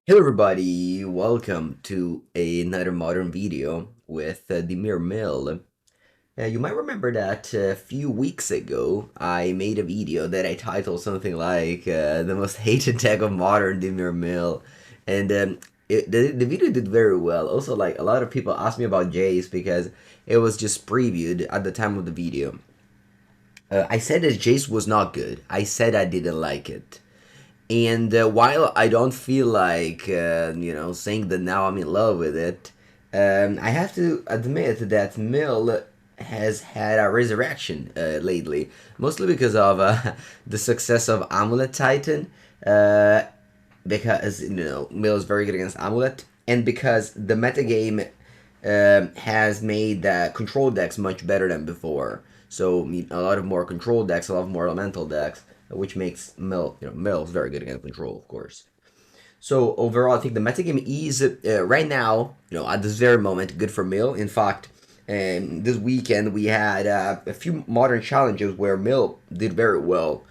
Hello everybody, welcome to another modern video with the Mere Mill. You might remember that a few weeks ago I made a video that I titled something like the most hated deck of modern, the Mere Mill, and the video did very well. Also, like a lot of people asked me about Jace because it was just previewed at the time of the video. I said that Jace was not good. I said I didn't like it. And while I don't feel like, saying that now I'm in love with it, I have to admit that Mill has had a resurrection lately, mostly because of the success of Amulet Titan, uh, because, Mill is very good against Amulet, and because the metagame has made control decks much better than before. So a lot of more control decks, a lot more elemental decks, which makes Mill very good against control, of course. So overall, I think the metagame is right now, at this very moment, good for Mill. In fact, this weekend we had a few modern challenges where Mill did very well,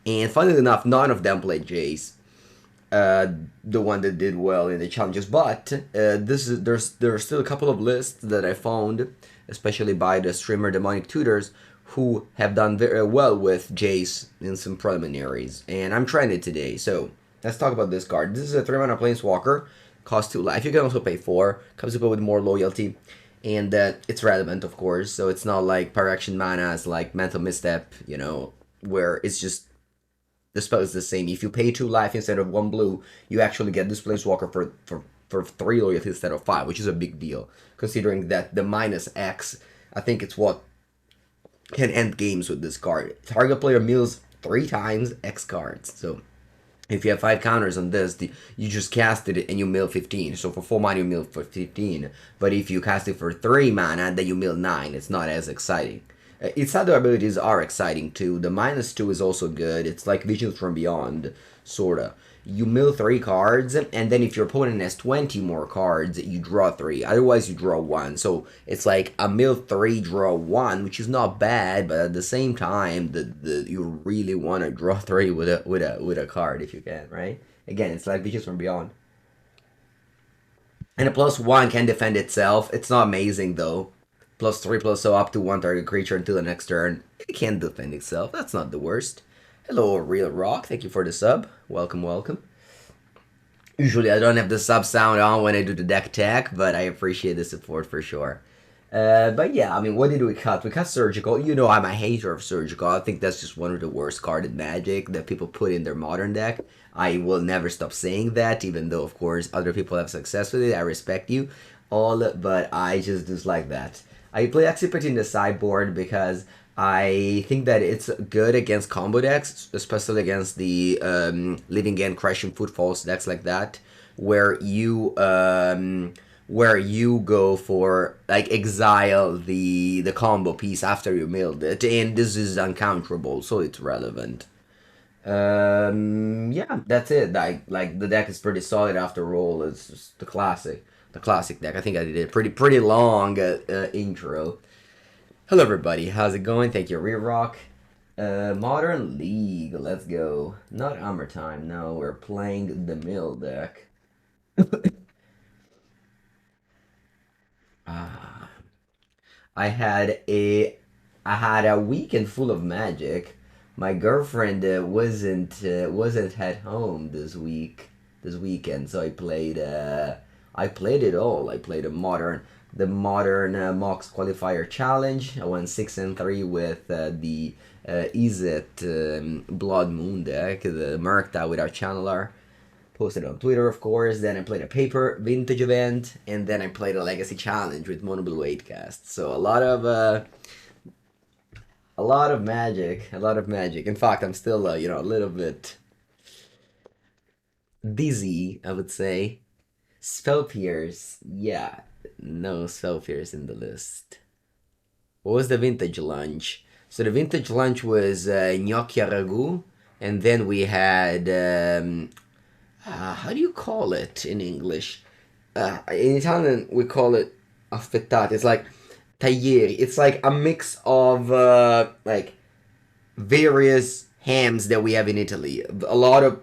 and funnily enough, none of them played Jace, the one that did well in the challenges. But there's still a couple of lists that I found, especially by the streamer Demonic Tutors, who have done very well with Jace in some preliminaries, and I'm trying it today. So let's talk about this card. This is a 3-mana Planeswalker, costs 2 life. You can also pay 4, comes with more loyalty, and it's relevant, of course. So it's not like Pyrexian mana is like Mental Misstep, where it's just the spell is the same. If you pay 2 life instead of 1 blue, you actually get this Planeswalker for 3 loyalty instead of 5, which is a big deal, considering that the minus X, I think it's what can end games with this card. Target player mills 3 times X cards. So if you have 5 counters on this, you just casted it and you mill 15. So for 4 mana you mill for 15. But if you cast it for 3 mana, then you mill 9. It's not as exciting. Its other abilities are exciting too. The -2 is also good. It's like Visions from Beyond, sorta. You mill 3 cards, and then if your opponent has 20 more cards, you draw 3. Otherwise, you draw 1. So it's like a mill 3, draw 1, which is not bad, but at the same time, you really want to draw 3 with a card if you can, right? Again, it's like Visions from Beyond. And a +1 can defend itself. It's not amazing though. +3 +0 up to 1 target creature until the next turn. It can defend itself. That's not the worst. Hello, Real Rock. Thank you for the sub. Welcome, welcome. Usually I don't have the sub sound on when I do the deck tech, but I appreciate the support for sure. But yeah, I mean, what did we cut? We cut Surgical. You know I'm a hater of Surgical. I think that's just one of the worst card in Magic that people put in their modern deck. I will never stop saying that, even though, of course, other people have success with it. I respect you all, but I just dislike that. I play Extirpate in the sideboard because I think that it's good against combo decks, especially against the Living End, Crushing Footfalls decks like that, where you go for like exile the combo piece after you milled it, and this is uncounterable, so it's relevant. Yeah, that's it. Like the deck is pretty solid after all. It's just the classic deck. I think I did a pretty long intro. Hello everybody, how's it going? Thank you, Rock. Modern League, let's go. Not Armor Time, no, we're playing the Mill deck. Ah, I had a I had a weekend full of magic. My girlfriend wasn't at home this weekend, so I played it all. I played the modern Mox qualifier challenge. I went 6-3 with the Izzet Blood Moon deck, the Murkta with our channeler. Posted on Twitter, of course. Then I played a paper vintage event, and then I played a legacy challenge with Mono Blue 8 cast. So a lot of magic, a lot of magic. In fact, I'm still a little bit dizzy, I would say. Spell Pierce, yeah, no Spell Pierce in the list. What was the vintage lunch? So the vintage lunch was gnocchi a ragu, and then we had how do you call it in English? In Italian, we call it affettato. It's like taglieri. It's like a mix of like various hams that we have in Italy. A lot of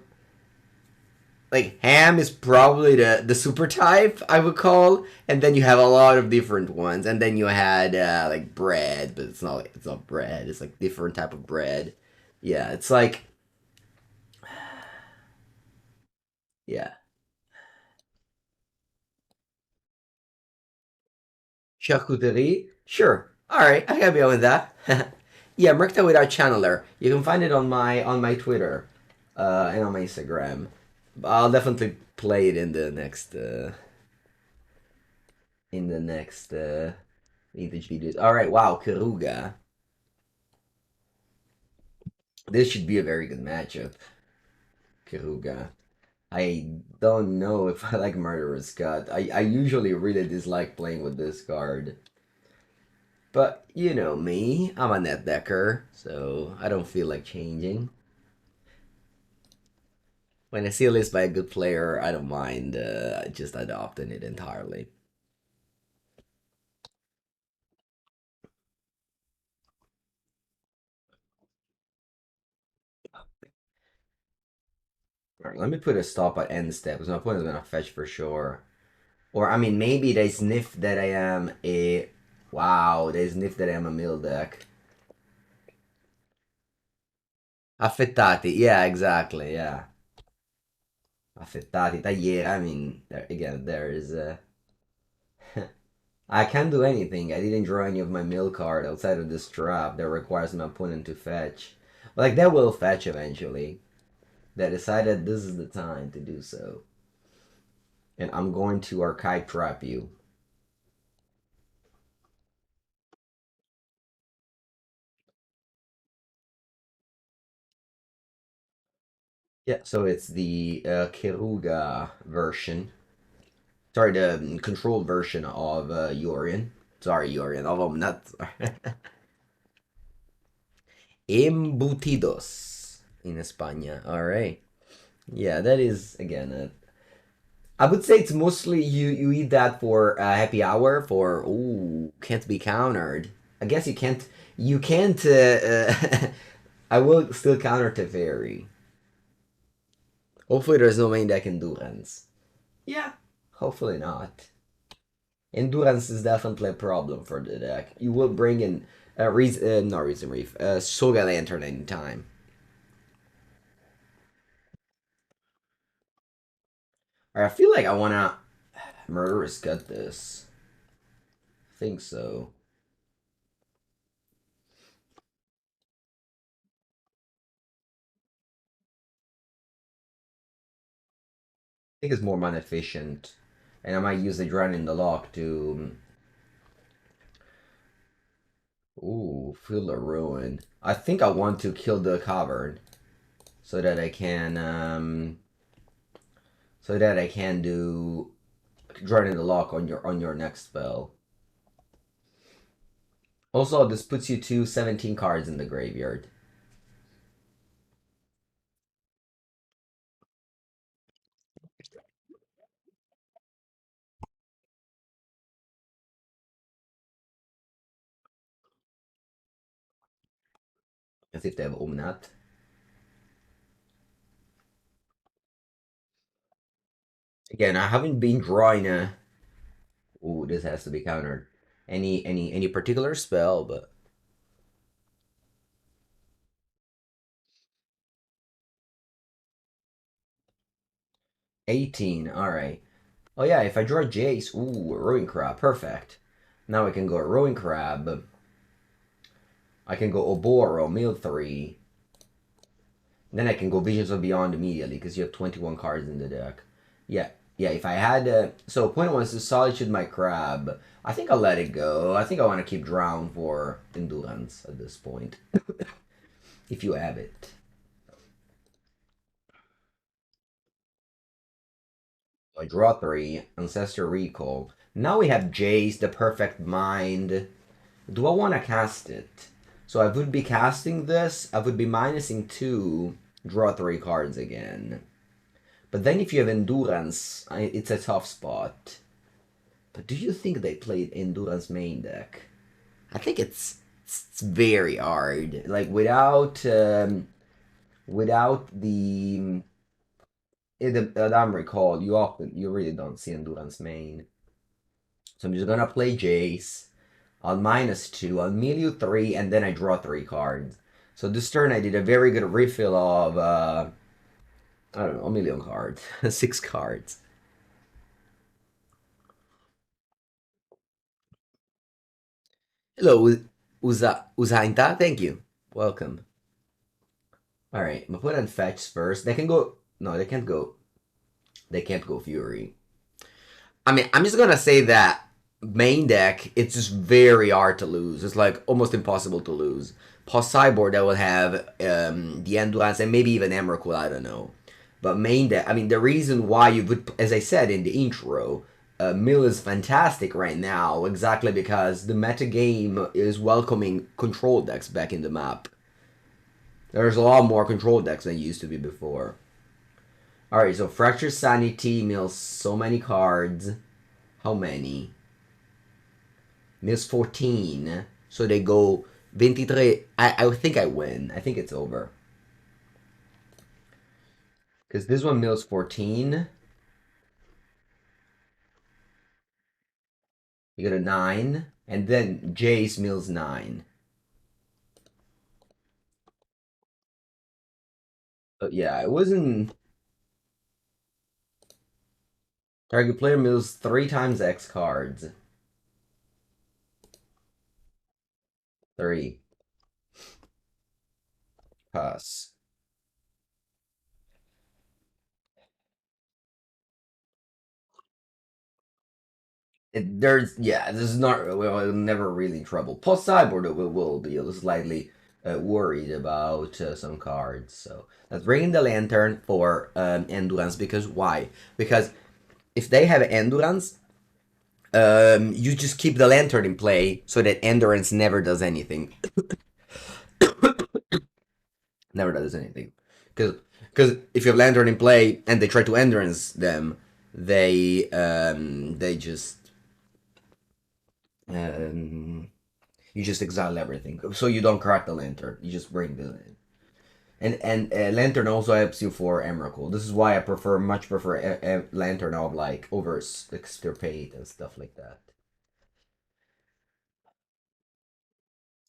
like ham is probably the super type I would call, and then you have a lot of different ones, and then you had like bread, but it's not bread. It's like different type of bread. Yeah, it's like yeah, charcuterie. Sure, all right, I can be on with that. Yeah, Merkta without channeler. You can find it on my Twitter, and on my Instagram. I'll definitely play it in the next vintage videos. All right, wow, Karuga. This should be a very good matchup. Karuga. I don't know if I like Murderous Cut. I usually really dislike playing with this card. But you know me, I'm a net decker, so I don't feel like changing. When I see a list by a good player, I don't mind just adopting it entirely. Alright, let me put a stop at end step, because my opponent's gonna fetch for sure. Or, I mean, maybe they sniff that I am a... Wow, they sniff that I am a mill deck. Affettati, yeah, exactly, yeah. Affettati, tagliere, I mean, again, there is a... I can't do anything. I didn't draw any of my mill card outside of this trap that requires my opponent to fetch. Like, that will fetch eventually. They decided this is the time to do so. And I'm going to archive trap you. Yeah, so it's the Kiruga version. Sorry, the controlled version of Yorion. Sorry, Yorion. Of I'm not. Embutidos in España. All right. Yeah, that is again. I would say it's mostly you eat that for happy hour for ooh can't be countered. I guess you can't. You can't. I will still counter Teferi. Hopefully, there's no main deck endurance. Yeah, hopefully not. Endurance is definitely a problem for the deck. You will bring in not Reason Reef, Soga Lantern anytime. Alright, I feel like I wanna Murderous Cut this. I think so. I think it's more mana efficient. And I might use the Dragon in the Loch to... Ooh, feel the ruin. I think I want to kill the cavern. So that I can... so that I can do... Dragon in the Loch on your next spell. Also, this puts you to 17 cards in the graveyard. As if they have Omnat. Again, I haven't been drawing a... Ooh, this has to be countered. Any particular spell, but... 18, alright. Oh yeah, if I draw Jace, ooh, Rowing Crab, perfect. Now I can go Rowing Crab. I can go Oboro, mill 3. Then I can go Visions of Beyond immediately, because you have 21 cards in the deck. Yeah, yeah, if I had... so point wants to Solitude my Crab. I think I'll let it go. I think I want to keep Drown for Endurance at this point. If you have it. So I draw 3, Ancestor Recall. Now we have Jace, the Perfect Mind. Do I want to cast it? So I would be casting this. I would be minusing 2, draw 3 cards again. But then if you have Endurance, it's a tough spot. But do you think they played Endurance main deck? I think it's very hard. Like without the That I'm recall, you really don't see Endurance main. So I'm just gonna play Jace on -2, I'll mill you 3, and then I draw 3 cards. So this turn I did a very good refill of, I don't know, a million cards. 6 cards. Hello, Uzainta, thank you. Welcome. Alright, I'm gonna put on fetch first. They can go, no, they can't go Fury. I mean, I'm just gonna say that main deck, it's just very hard to lose. It's like almost impossible to lose. Post sideboard, that will have the Endurance and maybe even Emrakul, I don't know. But main deck, I mean, the reason why you would, as I said in the intro, Mill is fantastic right now, exactly because the meta game is welcoming control decks back in the map. There's a lot more control decks than used to be before. Alright, so Fractured Sanity mills so many cards. How many? Mills 14. So they go 23. I think I win. I think it's over. Because this one mills 14. You get a 9. And then Jace mills 9. But yeah, it wasn't. Target player mills 3 times X cards. 3. Pass. This is not, well, never really in trouble. Plus sideboard will be slightly worried about some cards. So let's bring in the lantern for endurance, because why? Because if they have endurance, you just keep the lantern in play so that endurance never does anything. Never does anything. Because if you have lantern in play and they try to endurance them, they just um, you just exile everything. So you don't crack the lantern. You just bring the and lantern also helps you for Emrakul. This is why I much prefer lantern of like over extirpate and stuff like that.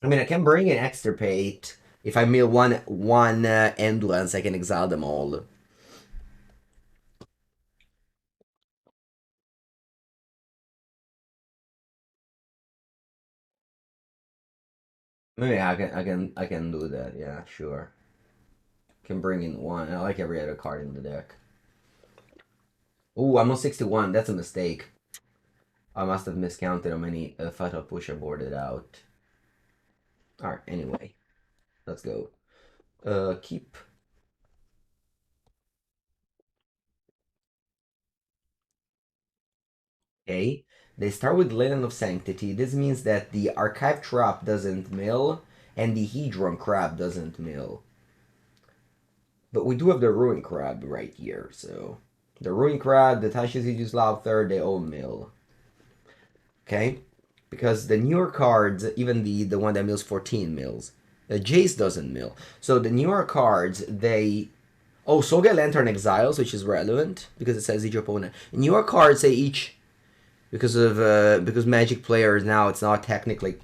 I mean, I can bring an extirpate. If I mill one endurance, I can exile them all. Maybe I can do that. Yeah, sure. Can bring in one. I like every other card in the deck. Ooh, I'm on 61. That's a mistake. I must have miscounted how many Fatal Push I boarded out. Alright, anyway. Let's go. Keep. Okay. They start with Linen of Sanctity. This means that the Archive Trap doesn't mill, and the Hedron Crab doesn't mill. But we do have the Ruin Crab right here, so... The Ruin Crab, the Tasha's Hideous Laughter, they all mill. Okay? Because the newer cards, even the one that mills 14 mills. Jace doesn't mill. So the newer cards, they... Oh, Soga Lantern Exiles, which is relevant, because it says each opponent. Newer cards say each... because Magic players now, it's not technically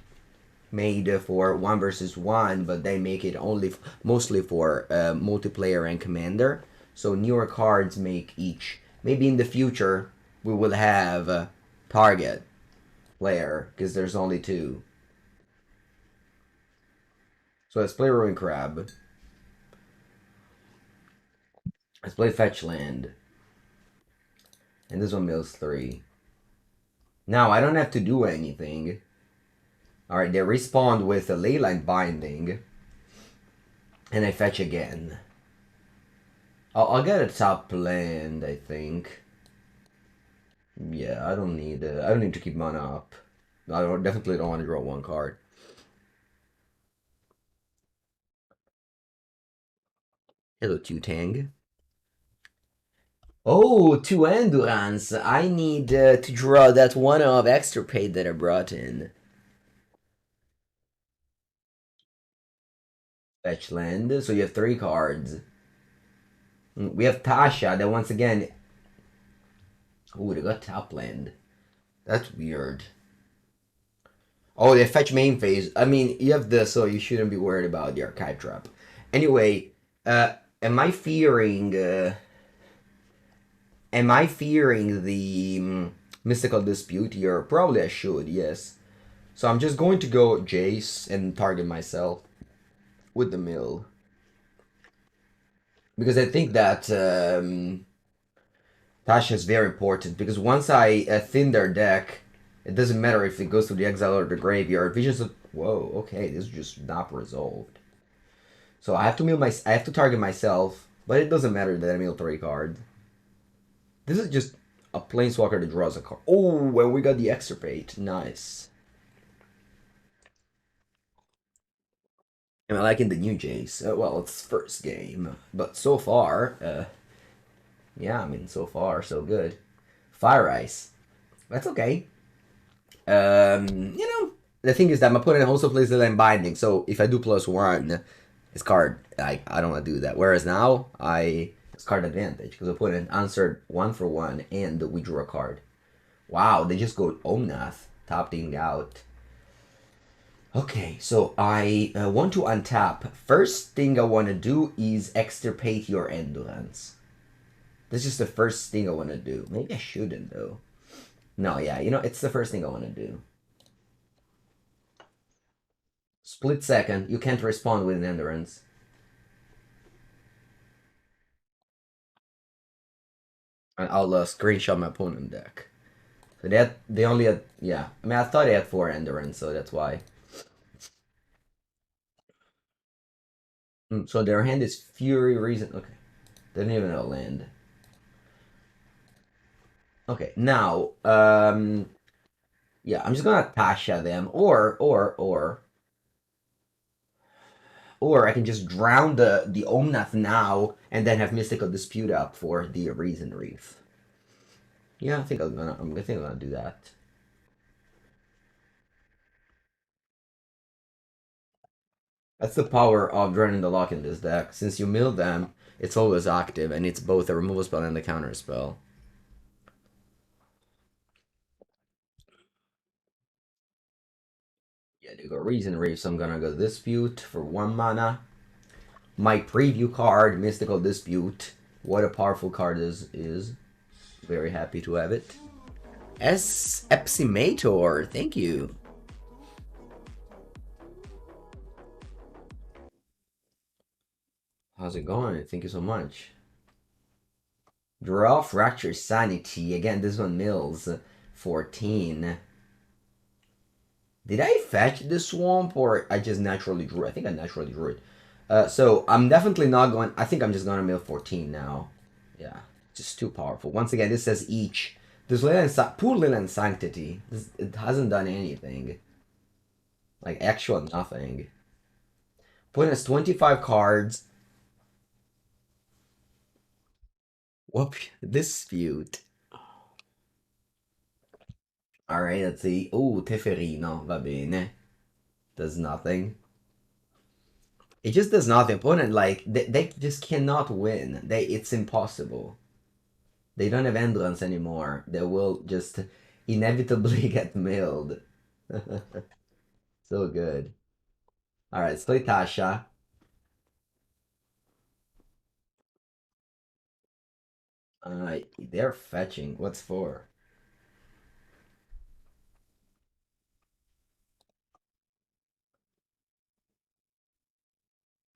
made for 1 versus 1, but they make it only mostly for multiplayer and commander. So newer cards make each. Maybe in the future we will have target player, because there's only 2. So let's play Ruin Crab. Let's play Fetch Land. And this one mills 3. Now I don't have to do anything. Alright, they respawn with a Leyline Binding. And I fetch again. I'll get a top land, I think. Yeah, I don't need to keep mana up. Definitely don't want to draw 1 card. Hello, Tutang. Oh, 2 Endurance. I need to draw that one of Extirpate that I brought in. Fetch land. So you have 3 cards. We have Tasha that once again. Ooh, they got top land. That's weird. Oh, they fetch main phase. I mean, you have this, so you shouldn't be worried about the archive trap. Anyway, am I fearing? Am I fearing the mystical dispute here? Probably I should. Yes. So I'm just going to go Jace and target myself with the mill because I think that Tasha is very important because once I thin their deck, it doesn't matter if it goes to the exile or the graveyard. Visions of whoa, okay, this is just not resolved. So I have to I have to target myself, but it doesn't matter that I mill 3 cards. This is just a planeswalker that draws a card. Oh, well, we got the Extirpate. Nice. Am I liking the new Jace? Well, it's first game, but so far, yeah, I mean, so far, so good. Fire Ice. That's okay. You know, the thing is that my opponent also plays the land binding, so if I do +1, it's card. I don't want to do that. Whereas now, it's card advantage because opponent answered 1 for 1 and we drew a card. Wow, they just go Omnath, top thing out. Okay, so I want to untap. First thing I want to do is extirpate your endurance. This is the first thing I want to do. Maybe I shouldn't though. No, yeah, you know, it's the first thing I want to do. Split second, you can't respond with an endurance. And I'll screenshot my opponent deck. So they only had, yeah. I mean, I thought they had 4 endurance, so that's why. So their hand is Fury Reason. Okay, they didn't even know land. Okay, now, yeah, I'm just gonna Tasha them, or I can just drown the Omnath now and then have Mystical Dispute up for the Reason Reef. Yeah, I think I'm gonna do that. That's the power of draining the Loch in this deck. Since you mill them, it's always active, and it's both a removal spell and a counter spell. Yeah, they go Reason Reef, so I'm gonna go Dispute for 1 mana. My preview card, Mystical Dispute. What a powerful card is. Very happy to have it. S Epsimator, thank you. How's it going? Thank you so much. Draw Fractured Sanity. Again, this one mills 14. Did I fetch the swamp or I just naturally drew? I think I naturally drew it. So I'm definitely not going. I think I'm just gonna mill 14 now. Yeah, just too powerful. Once again, this says each. This poor Leyland Sanctity. It hasn't done anything. Like actual nothing. Point has 25 cards. Whoop! Dispute. Alright, let's see. Oh, Teferino, va bene. Does nothing. It just does nothing. Opponent, like, they just cannot win. It's impossible. They don't have endurance anymore. They will just inevitably get milled. So good. Alright, let's play Tasha. They're fetching. What's for?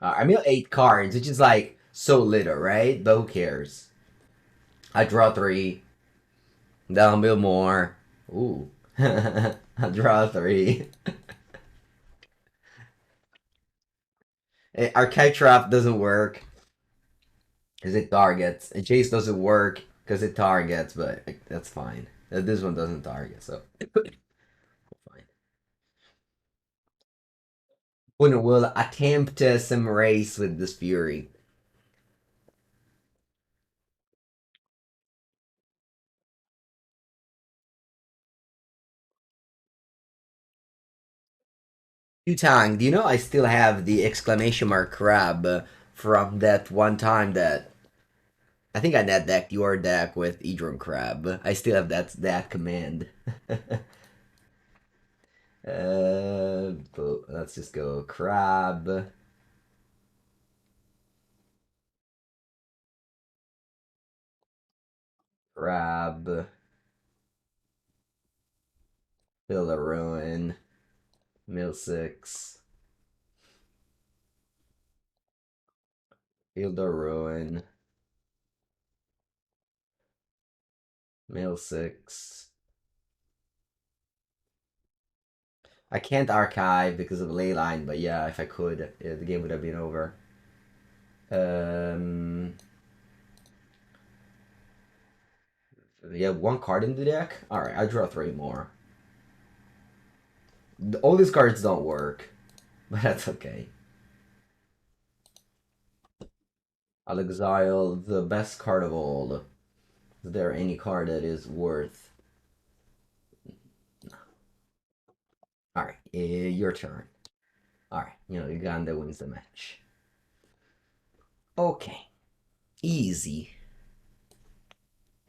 I mean 8 cards, which is like so little, right? But who cares? I draw 3. Then I'll mill more. Ooh. I draw 3. Archive Trap doesn't work because it targets. And Chase doesn't work because it targets, but that's fine. This one doesn't target, so fine. Winner will attempt some race with this Fury. Yutang, do you know I still have the exclamation mark crab from that one time that I think I net decked your deck with Hedron Crab. I still have that command. But let's just go Crab. Crab. Fill the Ruin. Mill 6. Fill the Ruin. Mill 6. I can't archive because of Leyline, but yeah, if I could, yeah, the game would have been over. You have one card in the deck? Alright, I draw 3 more. All these cards don't work, but that's okay. I'll exile the best card of all. Is there any card that is worth? Alright, your turn. Alright, Uganda wins the match. Okay. Easy.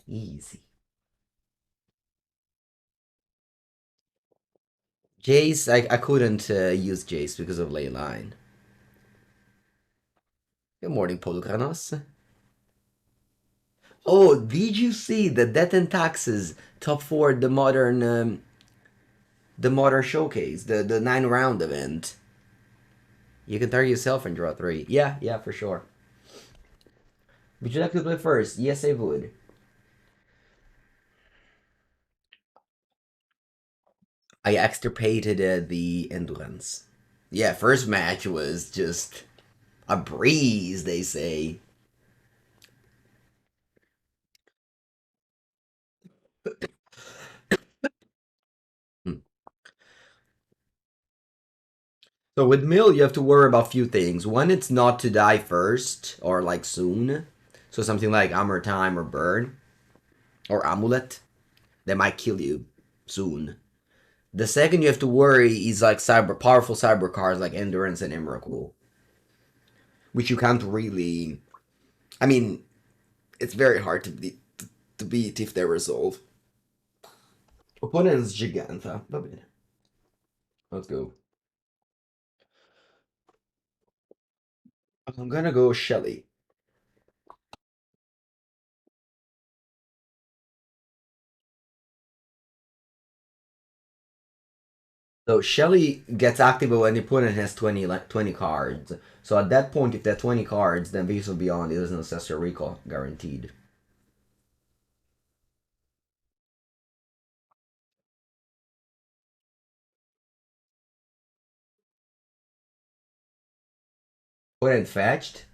Easy. Jace, I couldn't use Jace because of Leyline. Good morning, Polukranos. Oh, did you see the Death and Taxes top 4 the modern showcase, the 9-round event? You can target yourself and draw 3. Yeah, for sure. Would you like to play first? Yes, I would. I extirpated the Endurance. Yeah, first match was just a breeze, they say. Hmm. So with Mill, you have to worry about a few things. One, it's not to die first or like soon. So something like Armor Time or Burn or Amulet that might kill you soon. The second you have to worry is like powerful cyber cards like Endurance and Emrakul, which you can't really. I mean, it's very hard to beat if they resolve. Opponent's Giganta. Va bene. Let's go. I'm gonna go Shelly. So Shelly gets active when the opponent has 20 cards. So at that point, if they're 20 cards, then Beast of Beyond is an Ancestral Recall guaranteed. Opponent fetched.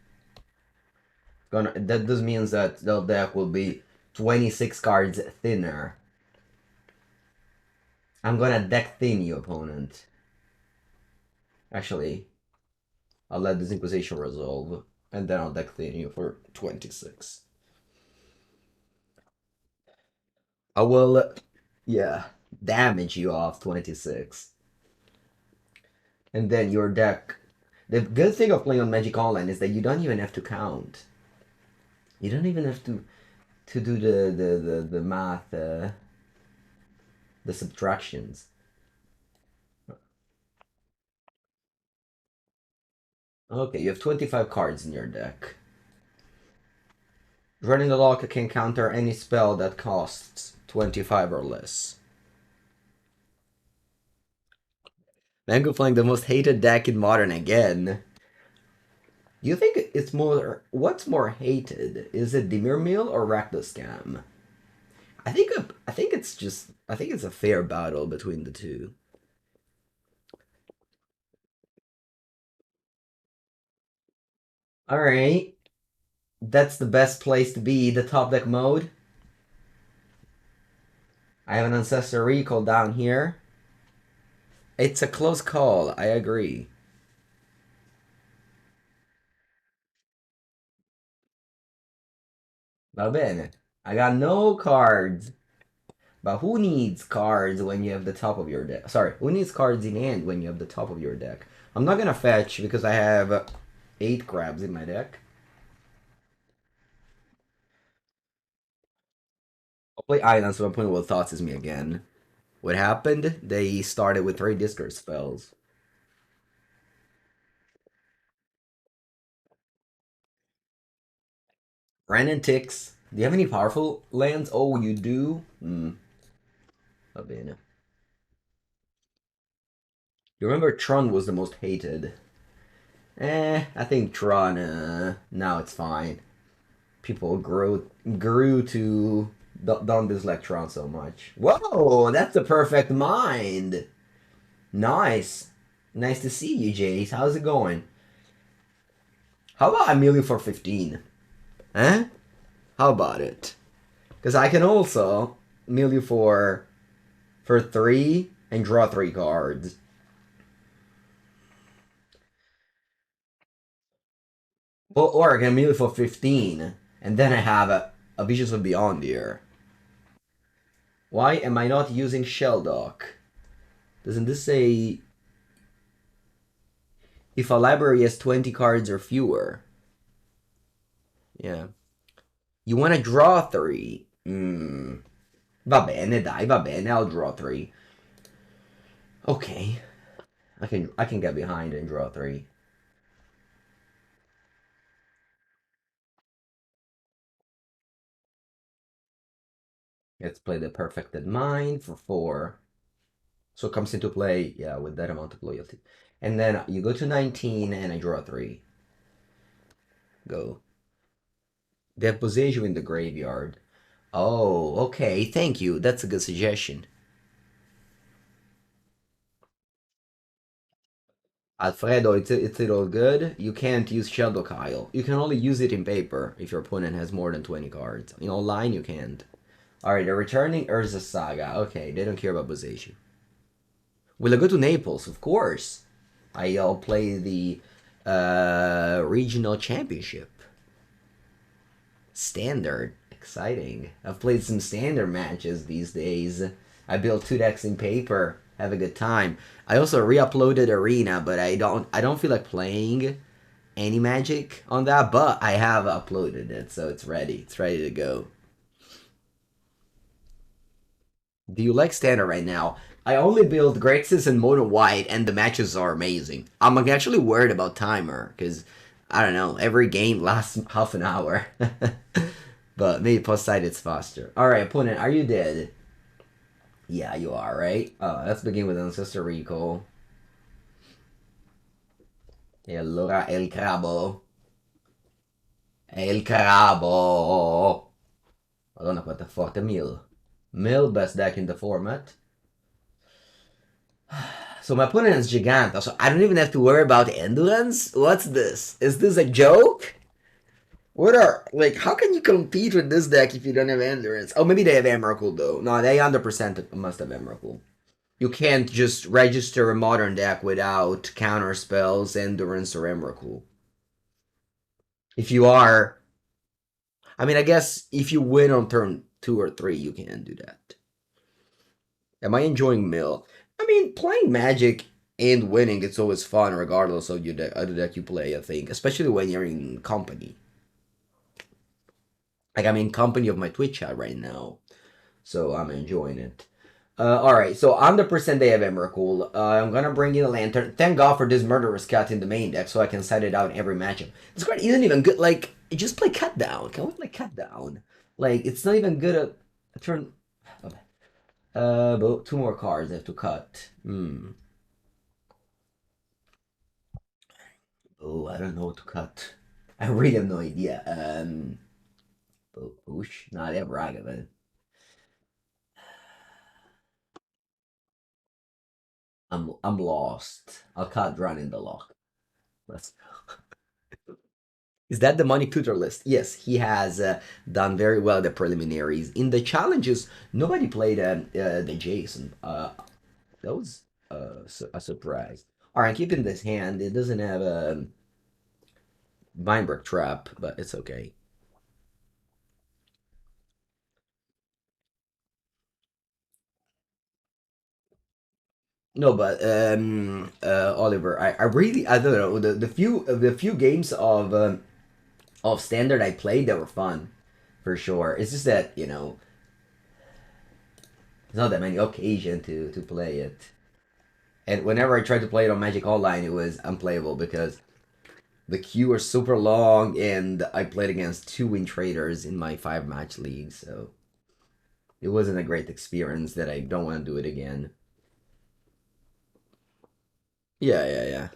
That just means that the deck will be 26 cards thinner. I'm gonna deck thin you, opponent. Actually, I'll let this Inquisition resolve, and then I'll deck thin you for 26. I will, yeah, damage you off 26. And then your deck. The good thing of playing on Magic Online is that you don't even have to count. You don't even have to do the math, the subtractions. Okay, you have 25 cards in your deck. Running the Loch can counter any spell that costs 25 or less. Mango playing the most hated deck in Modern again. You think it's more... What's more hated? Is it Dimir Mill or Rack the Scam? I think it's just... I think it's a fair battle between the two. Alright. That's the best place to be, the top deck mode. I have an Ancestor Recall down here. It's a close call, I agree. Va bene. I got no cards. But who needs cards when you have the top of your deck? Sorry, who needs cards in hand when you have the top of your deck? I'm not gonna fetch because I have 8 crabs in my deck. Play Islands, so I'm playing with Thoughts is me again. What happened? They started with 3 discard spells. Ren and Ticks. Do you have any powerful lands? Oh, you do? Hmm. Va bene. You remember Tron was the most hated. I think Tron, now it's fine. People grew to don't dislike Tron so much. Whoa, that's the perfect mind. Nice. Nice to see you, Jace. How's it going? How about I mill you for 15? Eh? How about it? Because I can also mill you for 3 and draw 3 cards. Or I can mill you for 15, and then I have a Visions of Beyond here. Why am I not using Shelldock? Doesn't this say if a library has 20 cards or fewer? Yeah. You want to draw 3? Va bene, dai, va bene, I'll draw 3. Okay. I can get behind and draw 3. Let's play the Perfected Mind for 4. So it comes into play, yeah, with that amount of loyalty. And then you go to 19 and I draw 3. Go. They have Boseiju in the graveyard. Oh, okay, thank you. That's a good suggestion. Alfredo, it's it all good. You can't use Shelldock Isle. You can only use it in paper if your opponent has more than 20 cards. In online, you can't. Alright, they're returning Urza Saga. Okay, they don't care about Boseiju. Will I go to Naples? Of course. I'll play the regional championship. Standard. Exciting. I've played some standard matches these days. I built 2 decks in paper. Have a good time. I also re-uploaded Arena, but I don't feel like playing any Magic on that, but I have uploaded it, so it's ready. It's ready to go. Do you like standard right now? I only build Grixis and Mono White, and the matches are amazing. I'm actually worried about timer, because, I don't know, every game lasts half an hour. But maybe post side it's faster. Alright, opponent, are you dead? Yeah, you are, right? Let's begin with Ancestor Recall. E allora El Crabo. El Crabo! Madonna quanto è forte Mill. Mill, best deck in the format. So my opponent is Giganta, so I don't even have to worry about Endurance? What's this? Is this a joke? What are, like, how can you compete with this deck if you don't have Endurance? Oh, maybe they have Emrakul though. No, they 100% must have Emrakul. You can't just register a modern deck without counter spells, Endurance, or Emrakul. If you are, I mean, I guess if you win on turn 2 or 3, you can do that. Am I enjoying Mill? I mean, playing Magic and winning, it's always fun regardless of your other deck you play, I think. Especially when you're in company. Like, I'm in company of my Twitch chat right now. So I'm enjoying it. Alright, so 100% they have Emrakul. I'm gonna bring in a Lantern. Thank God for this Murderous Cut in the main deck so I can set it out in every matchup. This card isn't even good. Like, just play Cut Down. Can we play Cut Down? Like, it's not even good at a turn. But 2 more cards I have to cut. Oh, I don't know what to cut. I really have no idea. Push? Nah, they have Ragavan. I'm lost. I'll cut Run in the Loch. Let's go. Is that the money tutor list? Yes, he has done very well the preliminaries. In the challenges, nobody played the Jason. That was a surprise. All right, keep in this hand. It doesn't have a Vinebrick Trap, but it's okay. No, but Oliver, I really I don't know the few games of standard I played that were fun, for sure. It's just that There's not that many occasion to play it. And whenever I tried to play it on Magic Online, it was unplayable because the queue was super long, and I played against two win traders in my 5 match league, so it wasn't a great experience that I don't want to do it again. Yeah, yeah, yeah.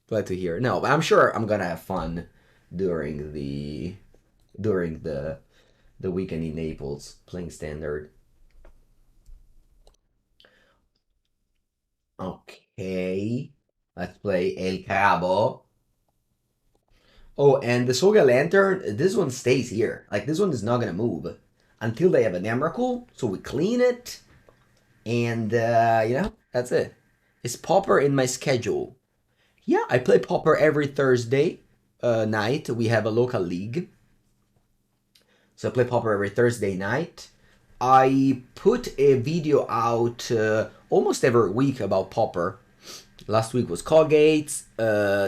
Glad to hear. No, but I'm sure I'm gonna have fun during the weekend in Naples playing standard. Okay, let's play El Cabo. Oh, and the Soga Lantern, this one stays here. Like, this one is not gonna move until they have an Emrakul, so we clean it, and, that's it. Is Pauper in my schedule? Yeah, I play Pauper every Thursday night. We have a local league. So I play Pauper every Thursday night. I put a video out almost every week about Pauper. Last week was Coggates.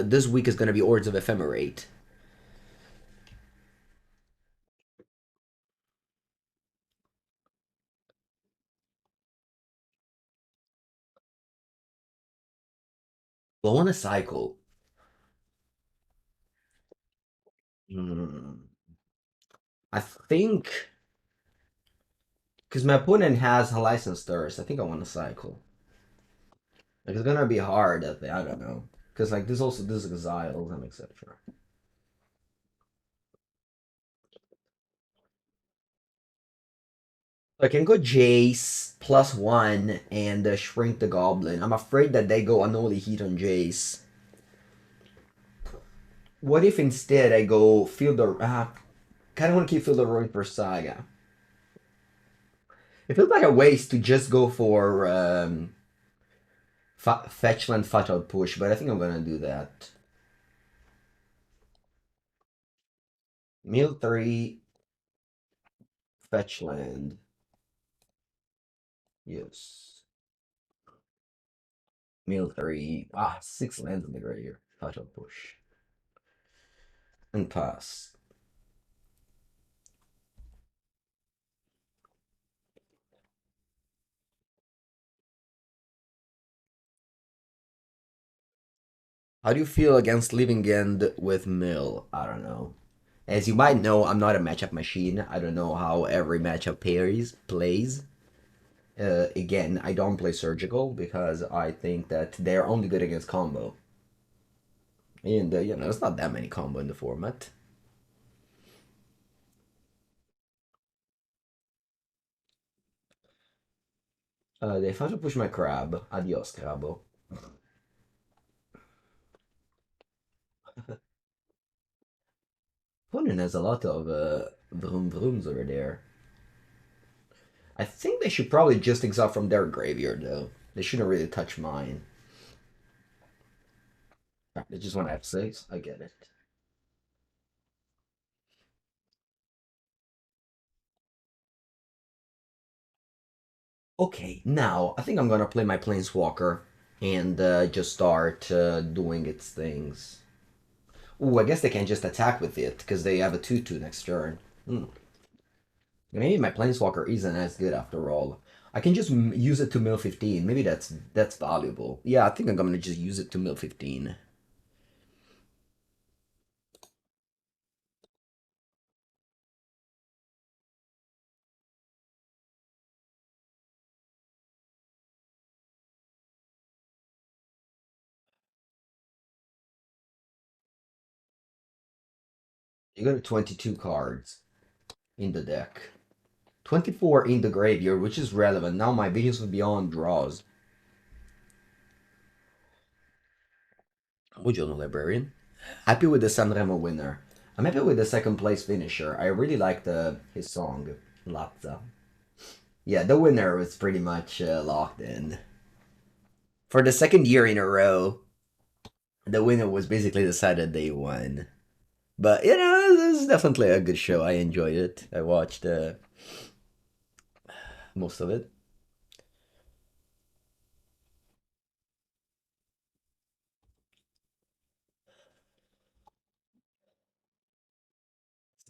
This week is going to be Ords of Ephemerate. But I want to cycle. Hmm. I think because my opponent has a license thirst, I think I want to cycle. Like, it's gonna be hard. I don't know. Because like this exiles and etc. I can go Jace +1 and shrink the goblin. I'm afraid that they go unholy heat on Jace. What if instead I go Field of kind of want to keep Field of Ruin for Saga. It feels like a waste to just go for Fetchland Fatal Push, but I think I'm gonna do that. Mill 3, Fetchland. Yes. Mill 3. 6 lands in the graveyard. Fatal Push. And pass. How do you feel against Living End with Mill? I don't know. As you might know, I'm not a matchup machine. I don't know how every matchup plays. Again, I don't play Surgical because I think that they're only good against combo. And, there's not that many combo in the format. They faccio push my crab. Adios, crabo. Opponent has a lot of vroom vrooms over there. I think they should probably just exile from their graveyard, though. They shouldn't really touch mine. They just want to have 6. I get it. Okay, now I think I'm gonna play my Planeswalker and just start doing its things. Ooh, I guess they can just attack with it because they have a 2/2 next turn. Hmm. Maybe my Planeswalker isn't as good after all. I can just use it to mill 15. Maybe that's valuable. Yeah, I think I'm gonna just use it to mill 15. You got 22 cards in the deck. 24 in the graveyard, which is relevant. Now my Visions of Beyond draws. Buongiorno, Librarian. Happy with the Sanremo winner. I'm happy with the second place finisher. I really liked his song, Lazza. Yeah, the winner was pretty much locked in. For the second year in a row, the winner was basically decided they won. But, this is definitely a good show. I enjoyed it. I watched most of it.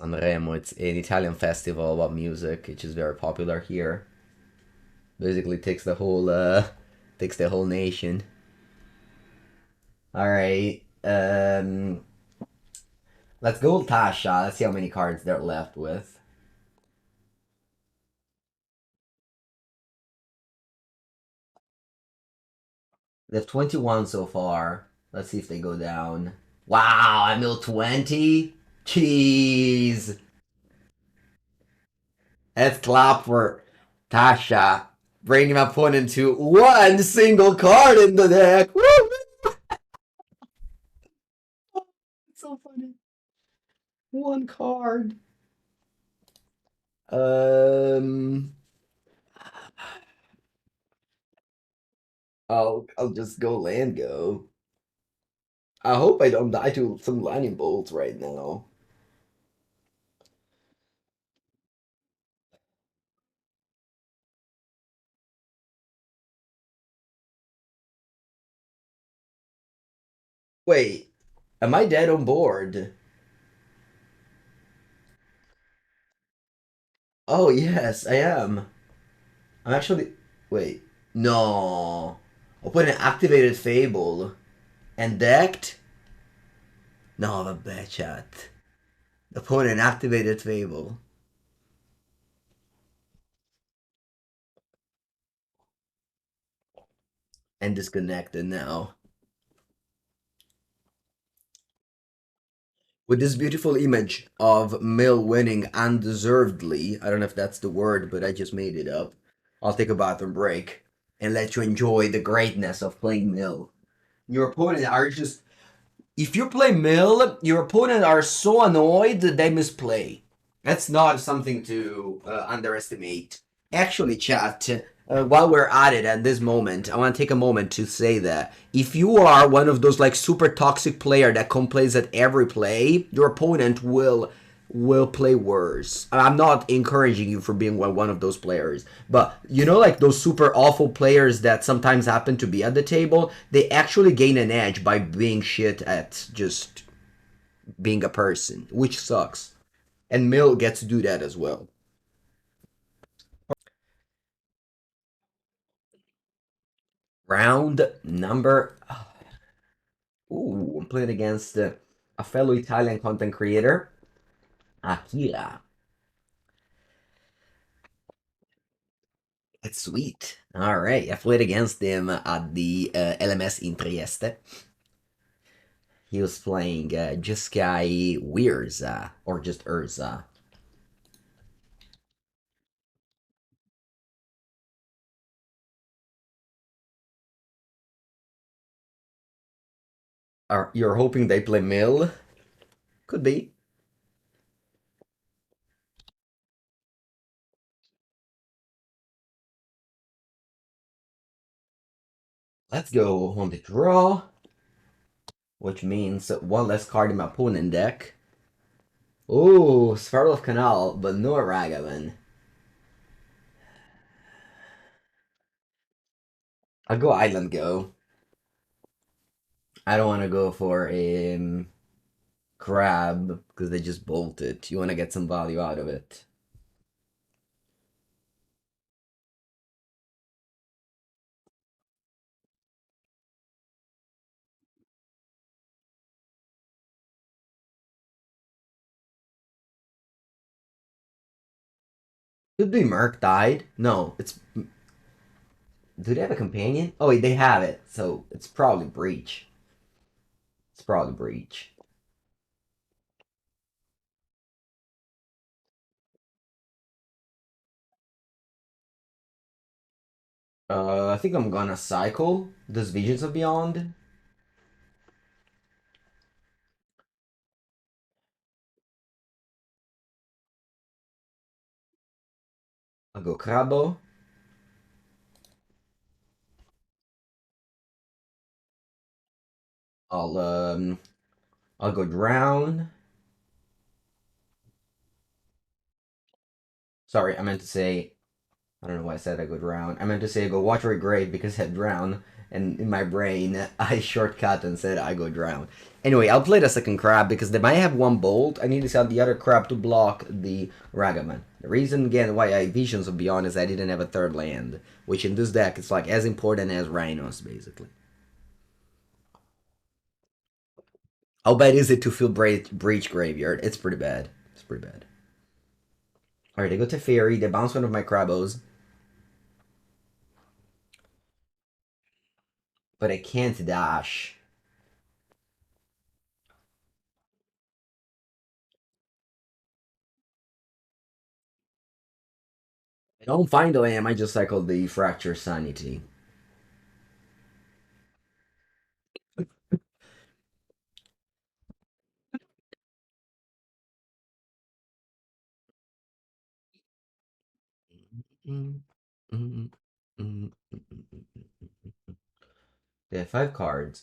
Sanremo, it's an Italian festival about music, which is very popular here. Basically takes the whole nation. All right. Let's go with Tasha. Let's see how many cards they're left with. They have 21 so far. Let's see if they go down. Wow, I milled 20? Jeez. Let's clap for Tasha. Bringing my opponent to one single card in the deck. Woo! It's so funny. One card. Um, I'll just go land go. I hope I don't die to some lightning bolts right now. Wait, am I dead on board? Oh yes, I am. I'm actually. Wait, no. I'll put an activated Fable and decked. No, the bad chat. Opponent activated Fable and disconnected now. With this beautiful image of Mill winning undeservedly, I don't know if that's the word, but I just made it up. I'll take a bathroom break and let you enjoy the greatness of playing Mill. Your opponent are just. If you play Mill, your opponent are so annoyed that they misplay. That's not something to underestimate. Actually, chat, while we're at it at this moment, I want to take a moment to say that if you are one of those like super toxic player that complains at every play, your opponent will play worse. I'm not encouraging you for being one of those players, but you know, like those super awful players that sometimes happen to be at the table, they actually gain an edge by being shit at just being a person, which sucks. And Mill gets to do that as well. Round number. Ooh, I'm playing against a fellow Italian content creator, Akira. It's sweet. All right, I played against him at the LMS in Trieste. He was playing Jeskai Weirza, or just Urza. You're hoping they play Mill? Could be. Let's go on the draw, which means one less card in my opponent deck. Ooh, Spiral of Canal, but no Ragavan. I'll go Island Go. I don't want to go for a Crab because they just bolted. You want to get some value out of it. Could be Merc died. No, it's. Do they have a companion? Oh, wait, they have it. So it's probably Breach. It's probably Breach. I think I'm gonna cycle. Does Visions of Beyond? I'll go Crabo. I'll um I'll go Drown. Sorry, I meant to say I don't know why I said I go drown. I meant to say I go Watery Grave because I had drown, and in my brain I shortcut and said I go drown. Anyway, I'll play the second crab because they might have one bolt. I need to sell the other crab to block the Ragavan. The reason again why I Visions of Beyond is I didn't have a third land, which in this deck is like as important as Rhinos basically. How bad is it to fill Breach Graveyard? It's pretty bad. It's pretty bad. Alright, they go to Fairy, they bounce one of my Crabos. But I can't dash. I don't find the land, I just cycle the Fractured Sanity. They have 5 cards.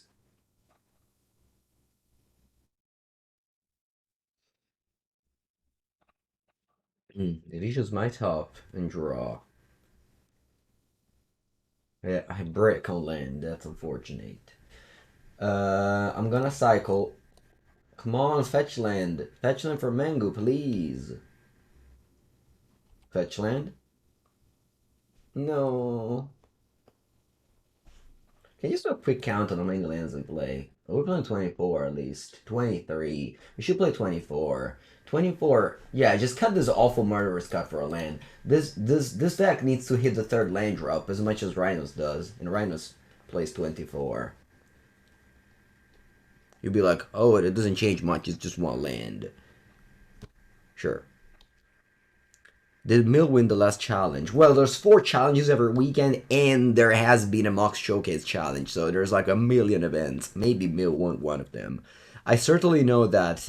If he chooses my top and draw. Yeah, I brick on land. That's unfortunate. I'm gonna cycle. Come on, fetch land. Fetch land for Mengu, please. Fetch land? No. Can you just do a quick count on how many lands we play? We're playing 24 at least. 23. We should play 24. 24. Yeah, just cut this awful Murderous Cut for a land. This deck needs to hit the third land drop as much as Rhinos does. And Rhinos plays 24. You'd be like, oh, it doesn't change much. It's just one land. Sure. Did Mill win the last challenge? Well, there's 4 challenges every weekend, and there has been a mock showcase challenge, so there's like a million events. Maybe Mill won one of them. I certainly know that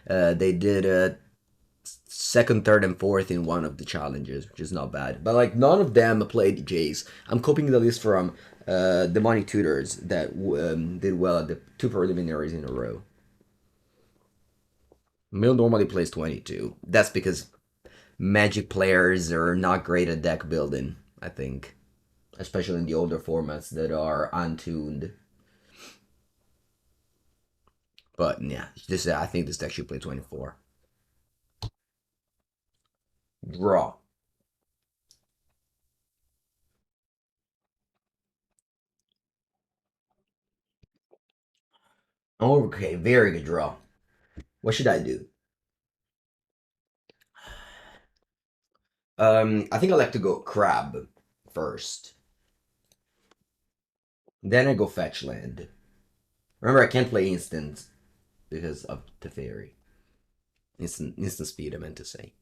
they did second, third, and fourth in one of the challenges, which is not bad. But like none of them played Jace. I'm copying the list from the Money Tutors that did well at the 2 preliminaries in a row. Mill normally plays 22. That's because Magic players are not great at deck building, I think. Especially in the older formats that are untuned. But yeah, I think this deck should play 24. Draw. Okay, very good draw. What should I do? I think I like to go crab first. Then I go fetch land. Remember, I can't play instant because of the fairy. Instant speed, I meant to say.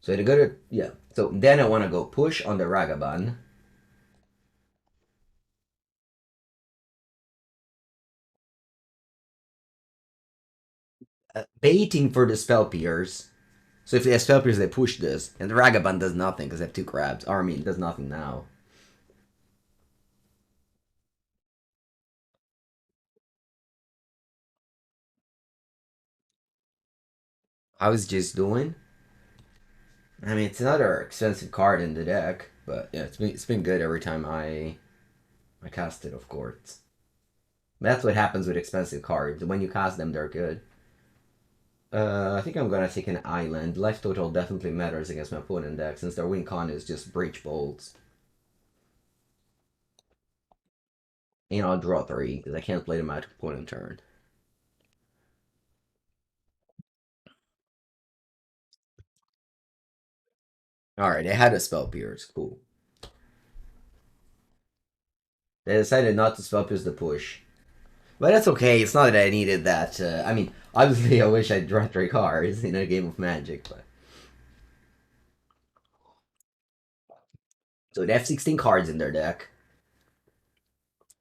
So to go to, yeah. So then I want to go push on the Ragavan. Baiting for the spell pierce. So if they have spell pierce, they push this, and the Ragavan does nothing because they have 2 crabs. Or I mean, does nothing now. How is Jace doing? I mean, it's another expensive card in the deck, but yeah, it's been good every time I cast it, of course. That's what happens with expensive cards. When you cast them, they're good. I think I'm gonna take an island. Life total definitely matters against my opponent deck since their win con is just breach bolts. And I'll draw 3 because I can't play them out opponent turn. Alright, they had a spell pierce. Cool. They decided not to spell pierce the push. But that's okay. It's not that I needed that. I mean, obviously, I wish I'd drawn 3 cards in a game of Magic, but so they have 16 cards in their deck.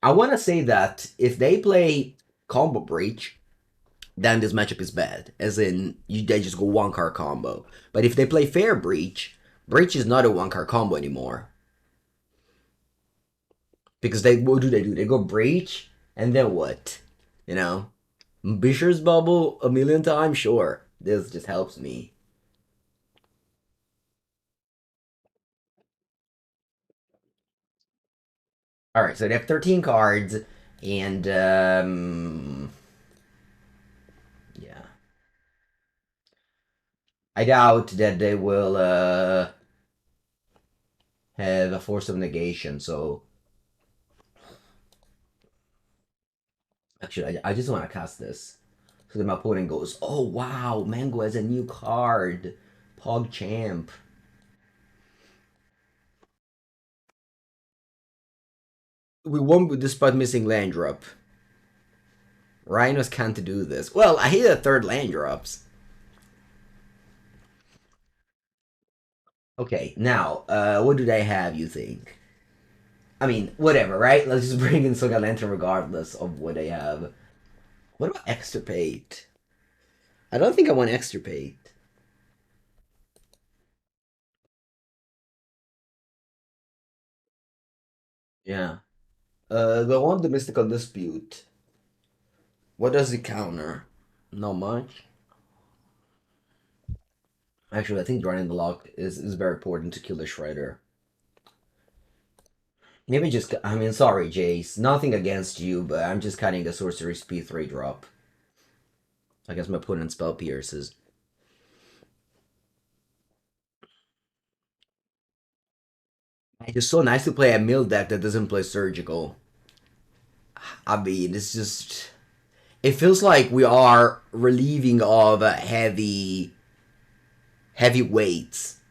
I want to say that if they play Combo Breach, then this matchup is bad. As in, they just go 1 card combo. But if they play Fair Breach, Breach is not a 1 card combo anymore. Because what do? They go Breach, and then what? You know? Bishop's Bubble a million times? Sure. This just helps me. All right, so they have 13 cards, and yeah, I doubt that they will have a force of negation. So actually, I just want to cast this. So then my opponent goes, "Oh wow, Mango has a new card, Pog Champ." We won despite missing land drop. Rhinos can't do this. Well, I hit a third land drops. Okay, now, what do they have, you think? I mean, whatever, right? Let's just bring in Soga Lantern regardless of what they have. What about Extirpate? I don't think I want Extirpate. Yeah. The one, the Mystical Dispute. What does it counter? Not much. Actually, I think drawing the Loch is very important to kill the Shredder. Maybe just, I mean, sorry, Jace. Nothing against you, but I'm just cutting a Sorcery Speed 3 drop. I guess my opponent's spell pierces. It's so nice to play a mill deck that doesn't play surgical. I mean, it's just. It feels like we are relieving of heavy weights.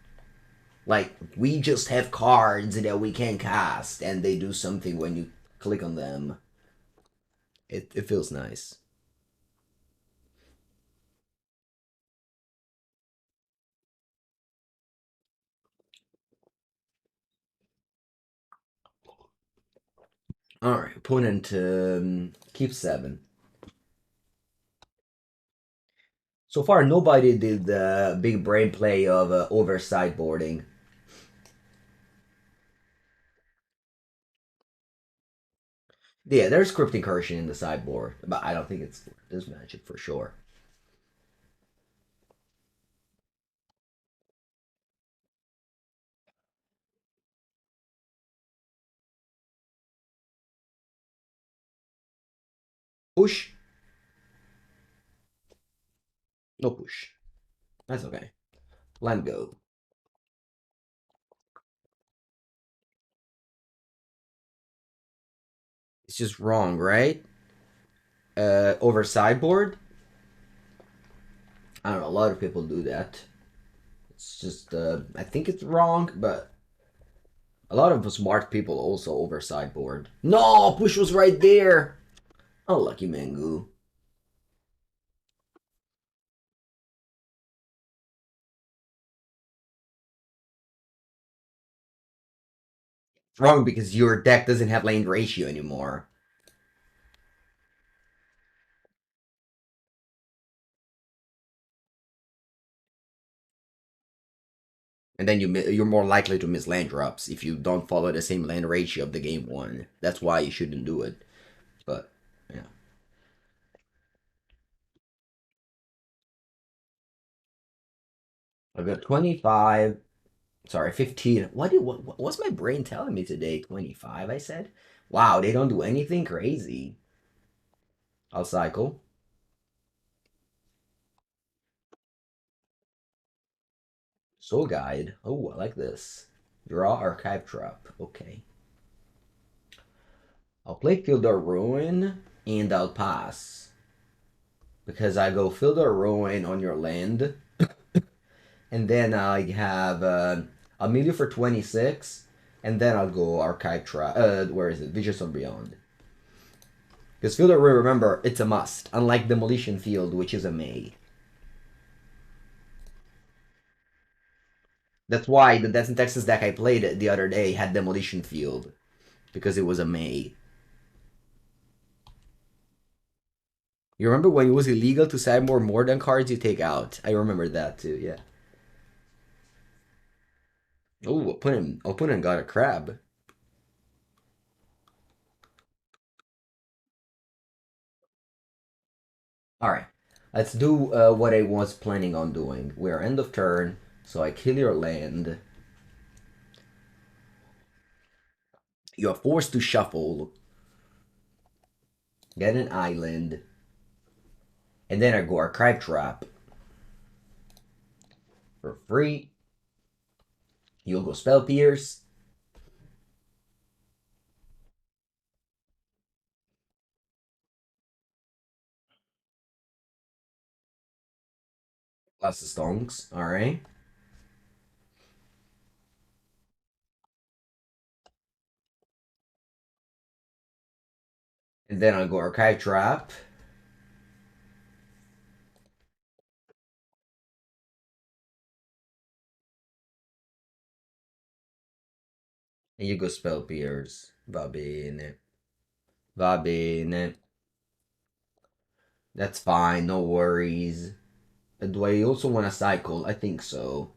Like, we just have cards that we can cast, and they do something when you click on them. It feels nice. Alright, opponent keeps 7. So far, nobody did the big brain play of over sideboarding. Yeah, there's Crypt Incursion in the sideboard, but I don't think it's this magic for sure. Push? No push. That's okay. Let go. It's just wrong, right? Over sideboard? I don't know, a lot of people do that. It's just, I think it's wrong, but a lot of smart people also over sideboard. No, push was right there. Oh, lucky Mangu. It's wrong because your deck doesn't have lane ratio anymore. And then you're more likely to miss land drops if you don't follow the same land ratio of the game one. That's why you shouldn't do it. But yeah, I've got 25. Sorry, 15. What's my brain telling me today? 25, I said. Wow, they don't do anything crazy. I'll cycle. Soul Guide. Oh, I like this. Draw Archive Trap. Okay. I'll play Fieldar Ruin and I'll pass. Because I go Fieldar Ruin on your land. And then I have a million for 26. And then I'll go Archive Trap. Where is it? Visions of Beyond. Because Fieldar Ruin, remember, it's a must. Unlike Demolition Field, which is a may. That's why the Death in Texas deck I played the other day had Demolition Field. Because it was a may. You remember when it was illegal to sideboard more than cards you take out? I remember that too, yeah. Oh, opponent got a crab. Alright, let's do what I was planning on doing. We're end of turn, so I kill your land. You're forced to shuffle, get an island, and then I go Archive Trap for free. You'll go Spell Pierce. Plus the stonks. Alright. And then I'll go Archive Trap. And you go Spell Pierce. Va bene. Va bene. That's fine, no worries. Do I also want to cycle? I think so.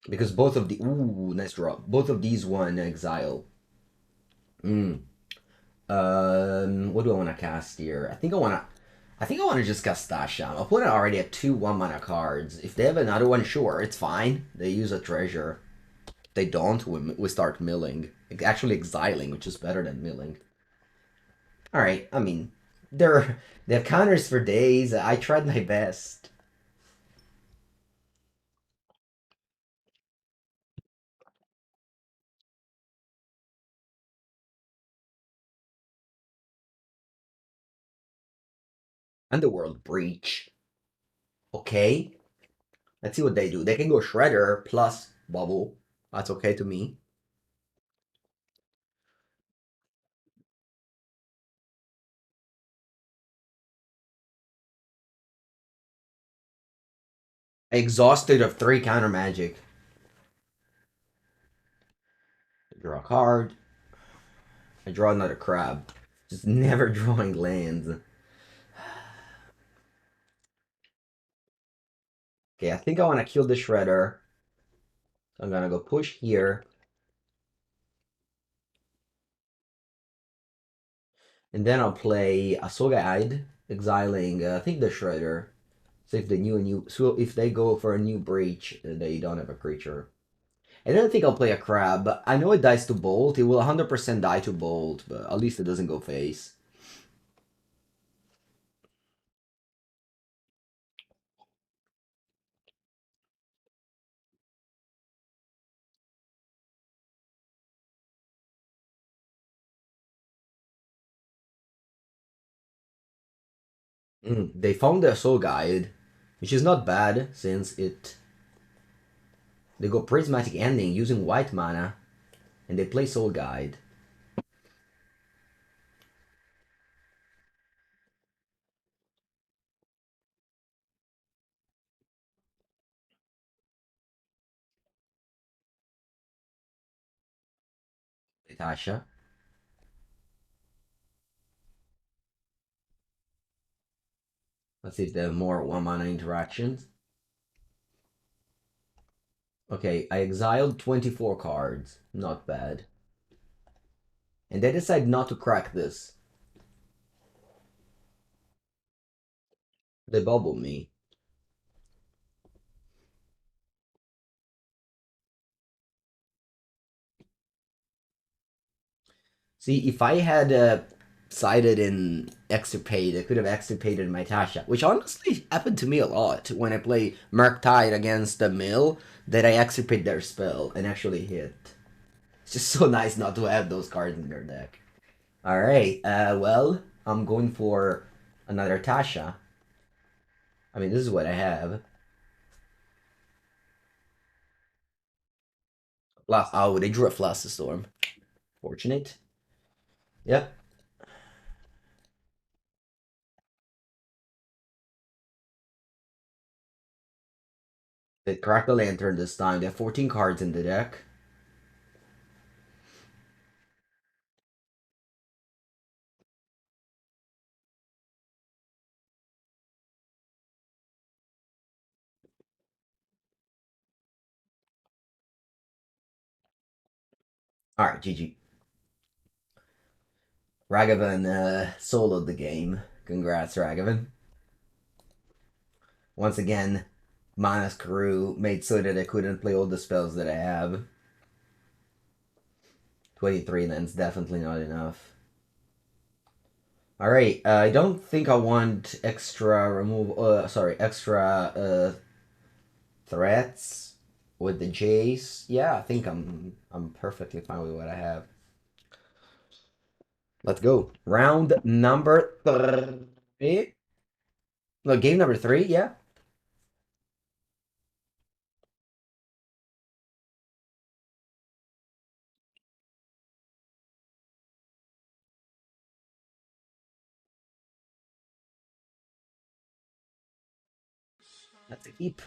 Because both of the... Ooh, nice drop. Both of these won Exile. Hmm. What do I want to cast here? I think I want to just cast Tasha. My opponent already had two 1-mana cards. If they have another one, sure, it's fine. They use a treasure. If they don't, we start milling. Actually exiling, which is better than milling. Alright, I mean, they have counters for days. I tried my best. Underworld Breach. Okay. Let's see what they do. They can go Shredder plus Bubble. That's okay to me. Exhausted of 3 counter magic. Draw a card. I draw another crab. Just never drawing lands. Okay, I think I want to kill the Shredder. So I'm gonna go push here. And then I'll play a Soga Guide, exiling, I think the Shredder. So if so if they go for a new breach, they don't have a creature. And then I think I'll play a crab. I know it dies to bolt. It will 100% die to bolt, but at least it doesn't go face. They found their soul guide, which is not bad since they go prismatic ending using white mana, and they play soul guide. Tasha. Let's see if they have more 1-mana interactions. Okay, I exiled 24 cards. Not bad. And they decide not to crack this. They bubble me. See, if I had sided in Extirpate, I could have extirpated my Tasha, which honestly happened to me a lot when I play Murktide against the Mill, that I extirpate their spell and actually hit. It's just so nice not to have those cards in their deck. Alright, well, I'm going for another Tasha. I mean, this is what I have. Oh, they drew a Flash Storm. Fortunate. Yep. They cracked the lantern this time. They have 14 cards in the deck. Alright, GG. Ragavan soloed the game. Congrats, Ragavan. Once again, Mana's crew made so that I couldn't play all the spells that I have. 23, then it's definitely not enough. Alright, I don't think I want extra extra threats with the Jace. Yeah, I think I'm perfectly fine with what I have. Let's go. Round number 3. No, game number 3, yeah. That's a keep.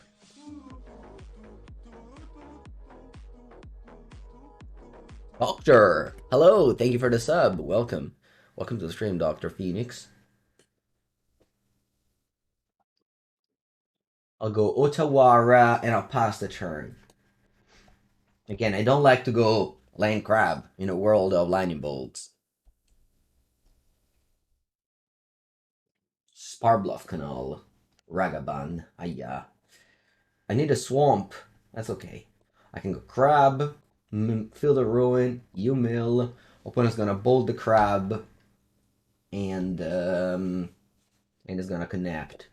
Doctor! Hello, thank you for the sub. Welcome. Welcome to the stream, Dr. Phoenix. I'll go Otawara and I'll pass the turn. Again, I don't like to go Land Crab in a world of lightning bolts. Sparbluff Canal. Ragaban. Ayah. I need a swamp. That's okay. I can go crab, fill the ruin, you mill. Opponent's gonna bolt the crab, and it's gonna connect.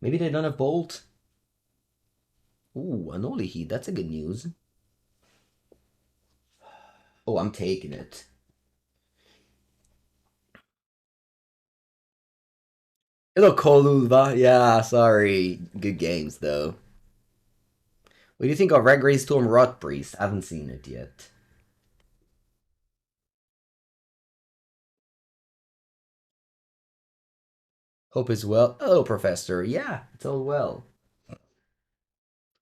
Maybe they don't have bolt. Ooh, an Oli Heat. That's a good news. Oh, I'm taking it. Hello, Koluva. Yeah, sorry. Good games, though. What do you think of Red Grey Storm Rot Priest? I haven't seen it yet. Hope is well. Hello, Professor. Yeah, it's all well.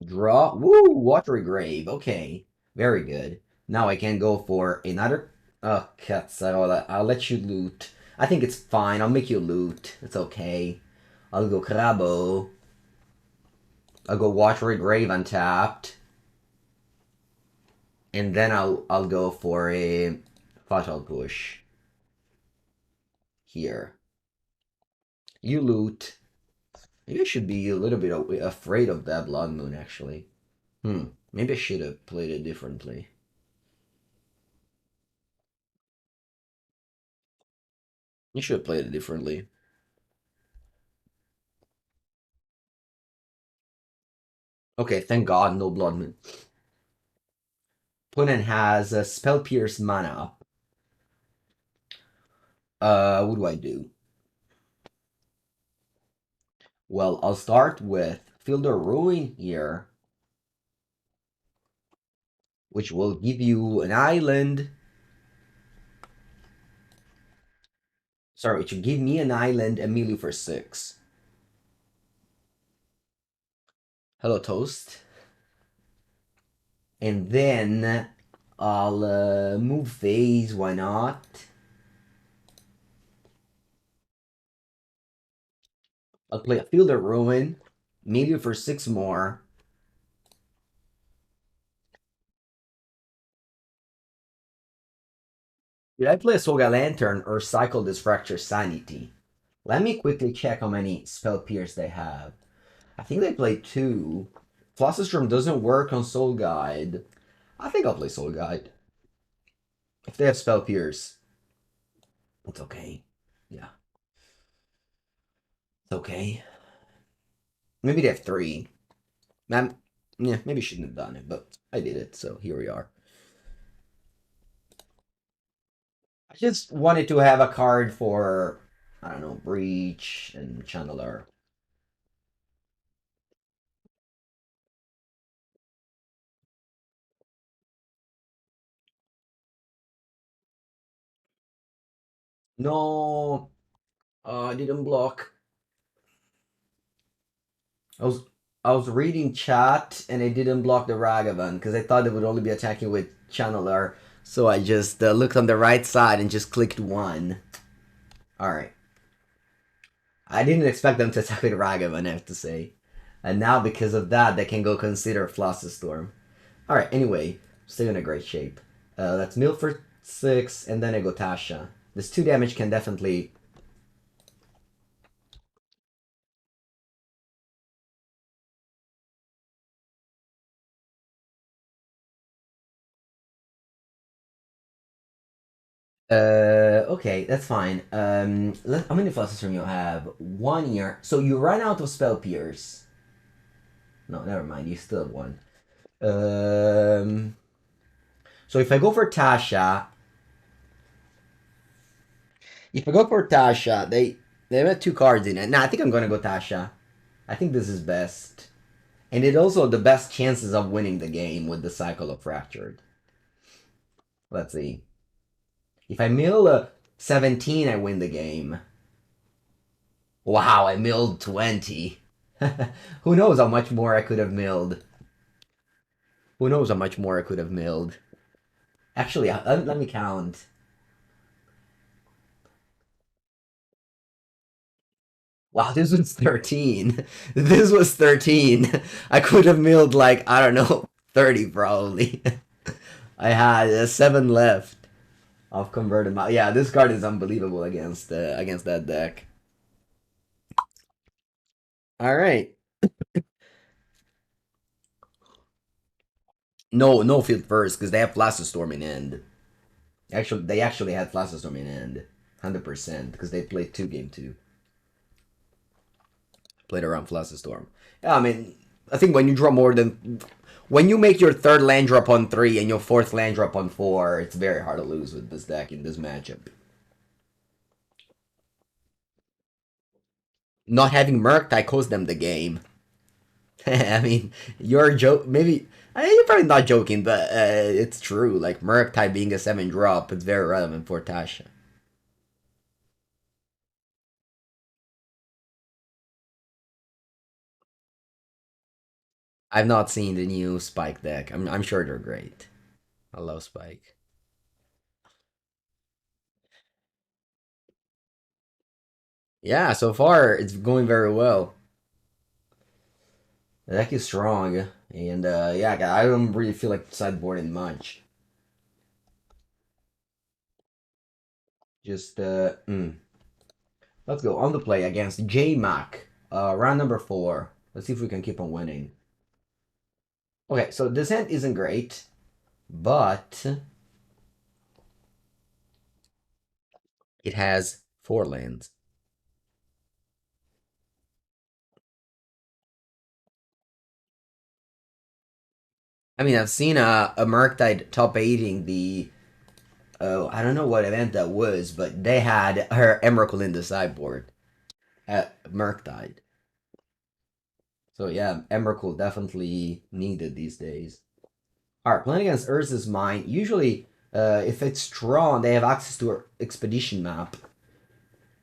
Draw. Woo! Watery Grave. Okay. Very good. Now I can go for another. Oh, cats. I'll let you loot. I think it's fine. I'll make you loot. It's okay. I'll go Crabo. I'll go Watery Grave untapped. And then I'll go for a Fatal Push. Here. You loot. Maybe I should be a little bit afraid of that Blood Moon, actually. Maybe I should have played it differently. You should have played it differently. Okay, thank God, no Blood Moon. Opponent has a Spell Pierce mana. What do I do? Well, I'll start with Field of Ruin here, which will give you an island. Sorry, it should give me an island immediately for 6. Hello, Toast. And then I'll move phase, why not? I'll play a Field of Ruin, maybe for 6 more. Did I play a Soga Lantern or cycle this Fractured Sanity? Let me quickly check how many Spell Pierce they have. I think they play 2. Philosopher's doesn't work on Soul Guide. I think I'll play Soul Guide. If they have Spell Pierce, it's okay. Yeah. It's okay. Maybe they have 3. Man, yeah, maybe shouldn't have done it, but I did it, so here we are. I just wanted to have a card for, I don't know, Breach and Channeler. No, I didn't block. I was I was reading chat and I didn't block the Ragavan because I thought it would only be attacking with Channeler. So I just looked on the right side and just clicked 1. Alright. I didn't expect them to attack with Ragavan, I have to say. And now because of that, they can go consider Flossus Storm. Alright, anyway. Still in a great shape. That's mill for 6 and then I go Tasha. This 2 damage can definitely... Okay, that's fine. How many flashes from you have? 1 year. So you run out of spell pierce. No, never mind. You still have one. Um, so if I go for Tasha, they have two cards in it. Nah, I think I'm gonna go Tasha. I think this is best, and it also the best chances of winning the game with the cycle of fractured. Let's see. If I mill 17, I win the game. Wow, I milled 20. Who knows how much more I could have milled? Who knows how much more I could have milled? Actually, let me count. Wow, this was 13. This was 13. I could have milled like, I don't know, 30 probably. I had 7 left of converted. Yeah, this card is unbelievable against that deck. All right. No, no field first because they have Storm in end. Actually, they actually had Storm in end, 100% because they played game two. Played around Storm. Yeah, I mean, I think when you draw more than when you make your third land drop on 3 and your fourth land drop on 4, it's very hard to lose with this deck in this matchup. Not having Murktide cost them the game. I mean, you're joke. Maybe you're probably not joking, but it's true. Like Murktide being a 7 drop, it's very relevant for Tasha. I've not seen the new Spike deck. I'm sure they're great. I love Spike. Yeah, so far it's going very well. The deck is strong, and yeah, I don't really feel like sideboarding much. Just let's go on the play against J Mac. Round number 4. Let's see if we can keep on winning. Okay, so this hand isn't great, but it has 4 lands. I mean, I've seen a Murktide top 8ing the I don't know what event that was, but they had her Emrakul in the sideboard at Murktide. So yeah, Emrakul definitely needed these days. Alright, playing against Urza's Mine, usually if it's drawn, they have access to her expedition map,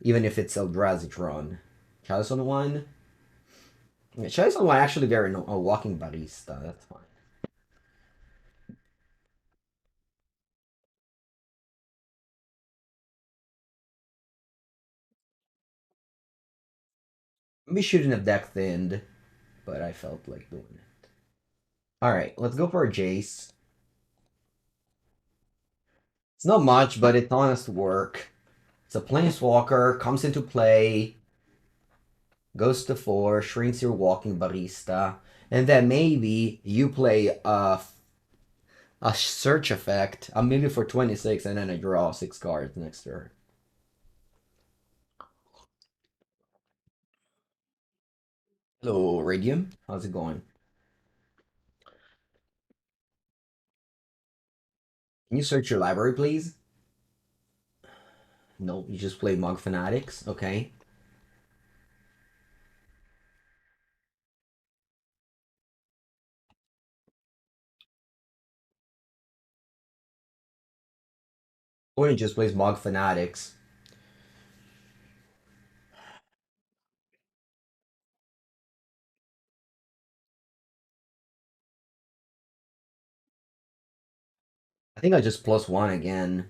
even if it's Eldrazi drawn. Chalice on one. Yeah, Chalice on one actually very no walking barista, that's fine. We shouldn't have deck thinned, but I felt like doing it. Alright, let's go for a Jace. It's not much, but it's honest work. It's a planeswalker, comes into play, goes to 4, shrinks your walking barista, and then maybe you play a search effect. I'm maybe for 26, and then I draw 6 cards next turn. Hello, Radium. How's it going? Can you search your library, please? No, you just play Mog Fanatics. Okay. Or you just plays Mog Fanatics. I think I just +1 again.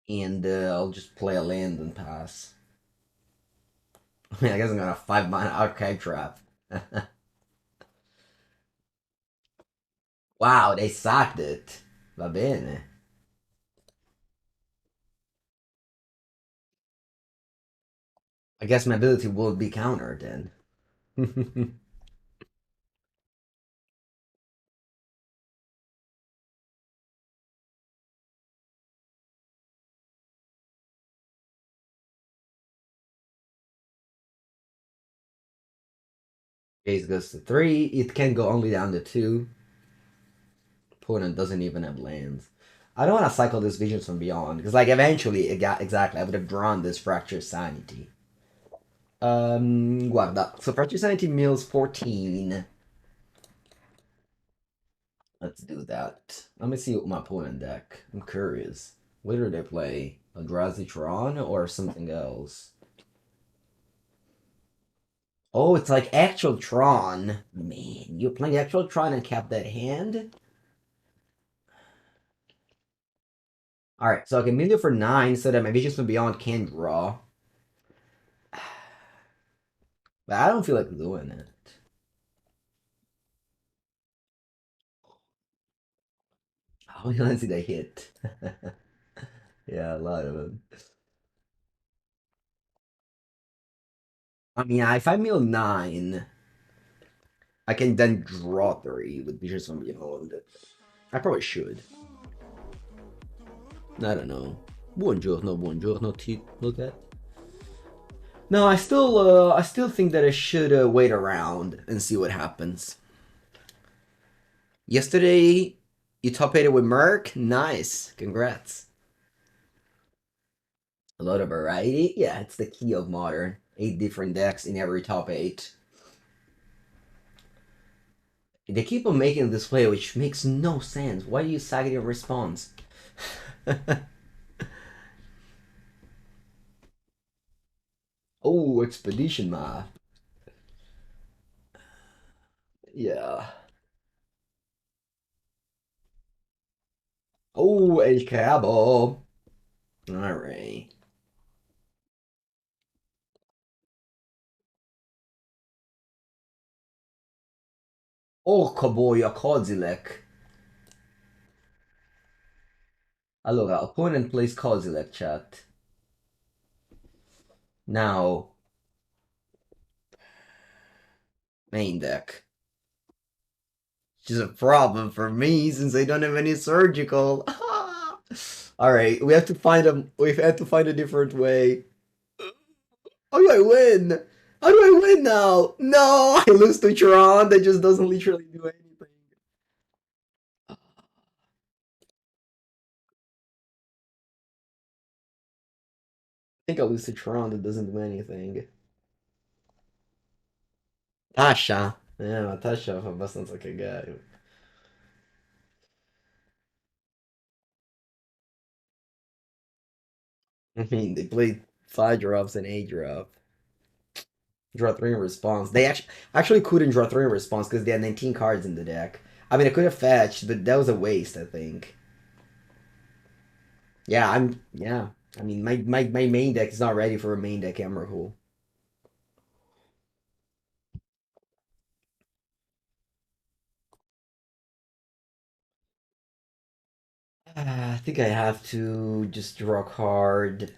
And I'll just play a land and pass. I guess I'm gonna 5 mana Archive Trap. Wow, they sacked it. Va bene. I guess my ability will be countered then. Jace goes to 3. It can go only down to 2. Opponent doesn't even have lands. I don't want to cycle this Visions from Beyond, because like eventually, exactly, I would have drawn this Fractured Sanity. Guarda, so Fractured Sanity mills 14. Let's do that. Let me see what my opponent deck. I'm curious. What do they play? Eldrazi Tron or something else? Oh, it's like actual Tron. Man, you're playing actual Tron and cap that hand? Alright, so I can mill you for 9 so that my Visions from Beyond can draw. But I don't feel like doing it. How many lines did I hit? Yeah, a lot of them. I mean, if I mill 9, I can then draw 3 with Visions from Beyond. I probably should. I don't know. Buongiorno, buongiorno, look at. No, I still think that I should wait around and see what happens. Yesterday, you top 8 with Merc? Nice. Congrats. A lot of variety? Yeah, it's the key of Modern. 8 different decks in every top 8. They keep on making this play, which makes no sense. Why do you sack it in response? Oh, Expedition Math. Yeah. Oh, El Cabo. Alright. Orca boia Kozilek. Allora, opponent plays Kozilek, chat. Now, main deck. Which is a problem for me since I don't have any surgical. Alright, we have to find a different way. How do I win? How do I win now? No, I lose to Tron that just doesn't literally do anything. I think I lose to Tron that doesn't do anything. Tasha. Yeah, ma Tasha fa abbastanza cagare. I mean, they played 5 drops and 8 drop. Draw 3 in response. They actually couldn't draw 3 in response because they had 19 cards in the deck. I mean, I could have fetched, but that was a waste, I think. Yeah. I mean, my main deck is not ready for a main deck Emrakul. I think I have to just draw a card.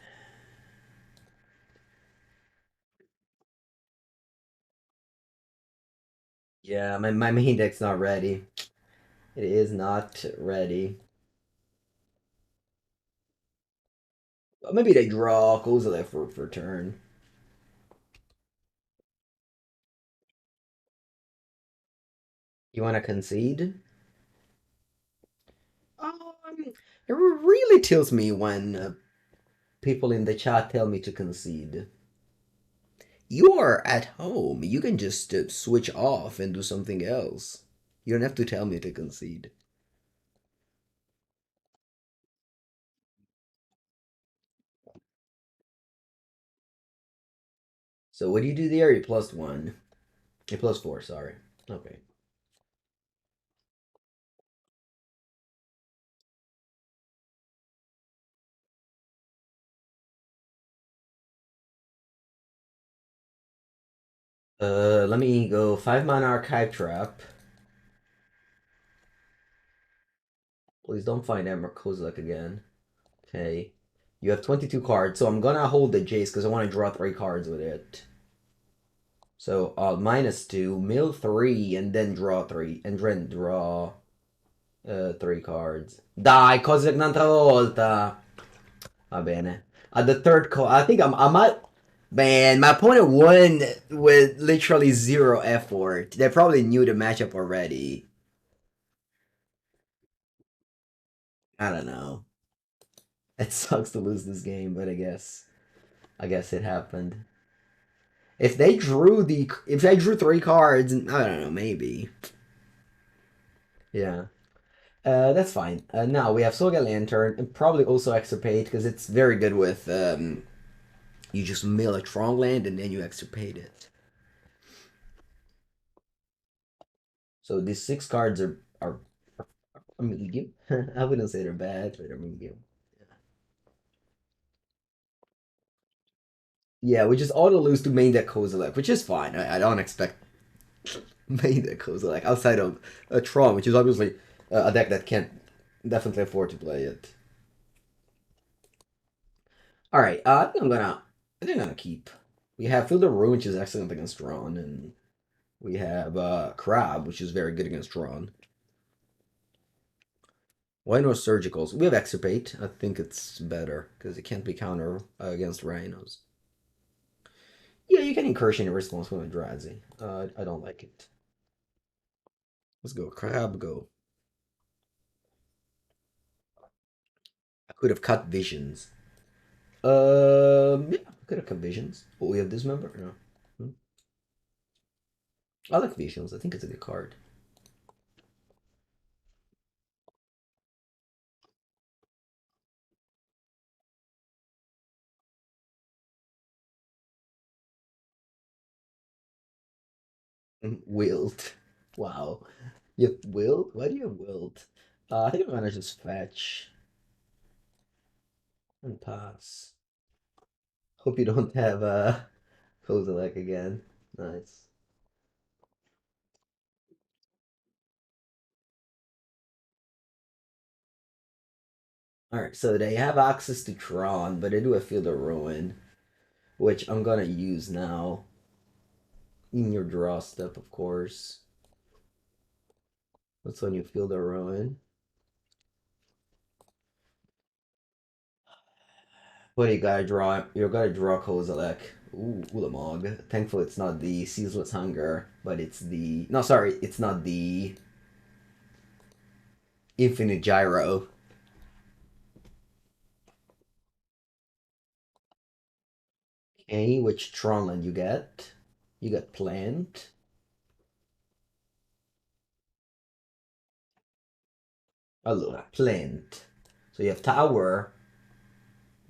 Yeah, my main deck's not ready. It is not ready. Well, maybe they draw Kozilek for turn. You want to concede? It really tilts me when people in the chat tell me to concede. You are at home. You can just switch off and do something else. You don't have to tell me to concede. So what do you do there? You +1. You +4, sorry. Okay. Let me go 5-mana Archive Trap. Please don't find Emrakul again. Okay. You have 22 cards, so I'm gonna hold the Jace because I want to draw 3 cards with it. So -2, mill 3, and then draw 3, and then draw 3 cards. Dai, Kozilek un'altra volta! Va bene. At the third call, I think I might. Man, my opponent won with literally zero effort. They probably knew the matchup already. I don't know. It sucks to lose this game, but I guess it happened. If they drew three cards, I don't know, maybe. Yeah. That's fine. Now we have Soga Lantern and probably also Extirpate because it's very good with you just mill a Tron land and then you Extirpate it. So these six cards are medium. I wouldn't say they're bad, but they're medium. Yeah, we just auto lose to main deck Kozilek, which is fine. I don't expect main deck Kozilek outside of a Tron, which is obviously a deck that can't definitely afford to play it. All right, I think I'm gonna keep. We have Field of Ruin, which is excellent against Tron, and we have Crab, which is very good against Tron. Why no Surgicals? We have Extirpate. I think it's better because it can't be counter against Rhinos. Yeah, you can Incursion in response when Eldrazi. I don't like it. Let's go. Crab, go. I could have cut Visions. Yeah, I could have cut Visions. Oh, we have Dismember? No. Hmm. I like Visions. I think it's a good card. Wilt. Wow. You have Wilt? Why do you have Wilt? I think I'm gonna just fetch and pass. Hope you don't have Kozilek again. Nice. Alright, so they have access to Tron, but they do have Field of Ruin, which I'm gonna use now. In your draw step, of course. That's when you Field of Ruin. What you gotta draw? You gotta draw Kozilek. Ooh, Ulamog. Thankfully, it's not the Ceaseless Hunger, but it's the. No, sorry, it's not the Infinite Gyro. Okay, which Tronland you get? You got Plant. Oh, look, Plant. So you have Tower,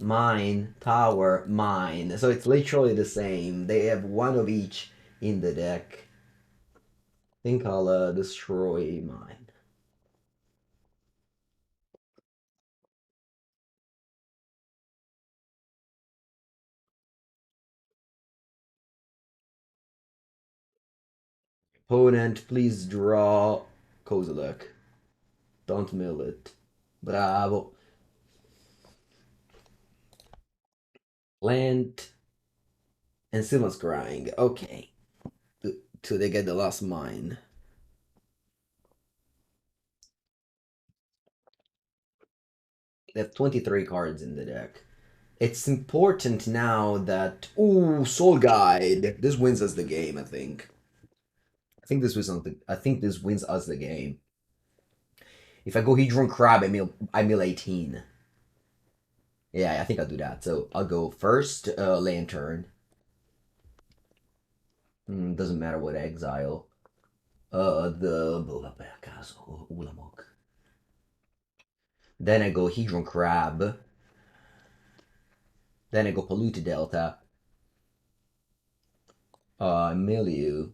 Mine, Tower, Mine. So it's literally the same. They have one of each in the deck. I think I'll destroy mine. Opponent, please draw Kozilek. Don't mill it. Bravo. Plant and Simon's crying. Okay. Till they get the last mine. They have 23 cards in the deck. It's important now that ooh, Soul Guide. This wins us the game, I think. I think this wins us the game. If I go Hedron Crab, I mill 18. Yeah, I think I'll do that. So I'll go first Lantern. Doesn't matter what exile. The Ulamog. Then I go Hedron Crab. Then I go Polluted Delta. Milieu.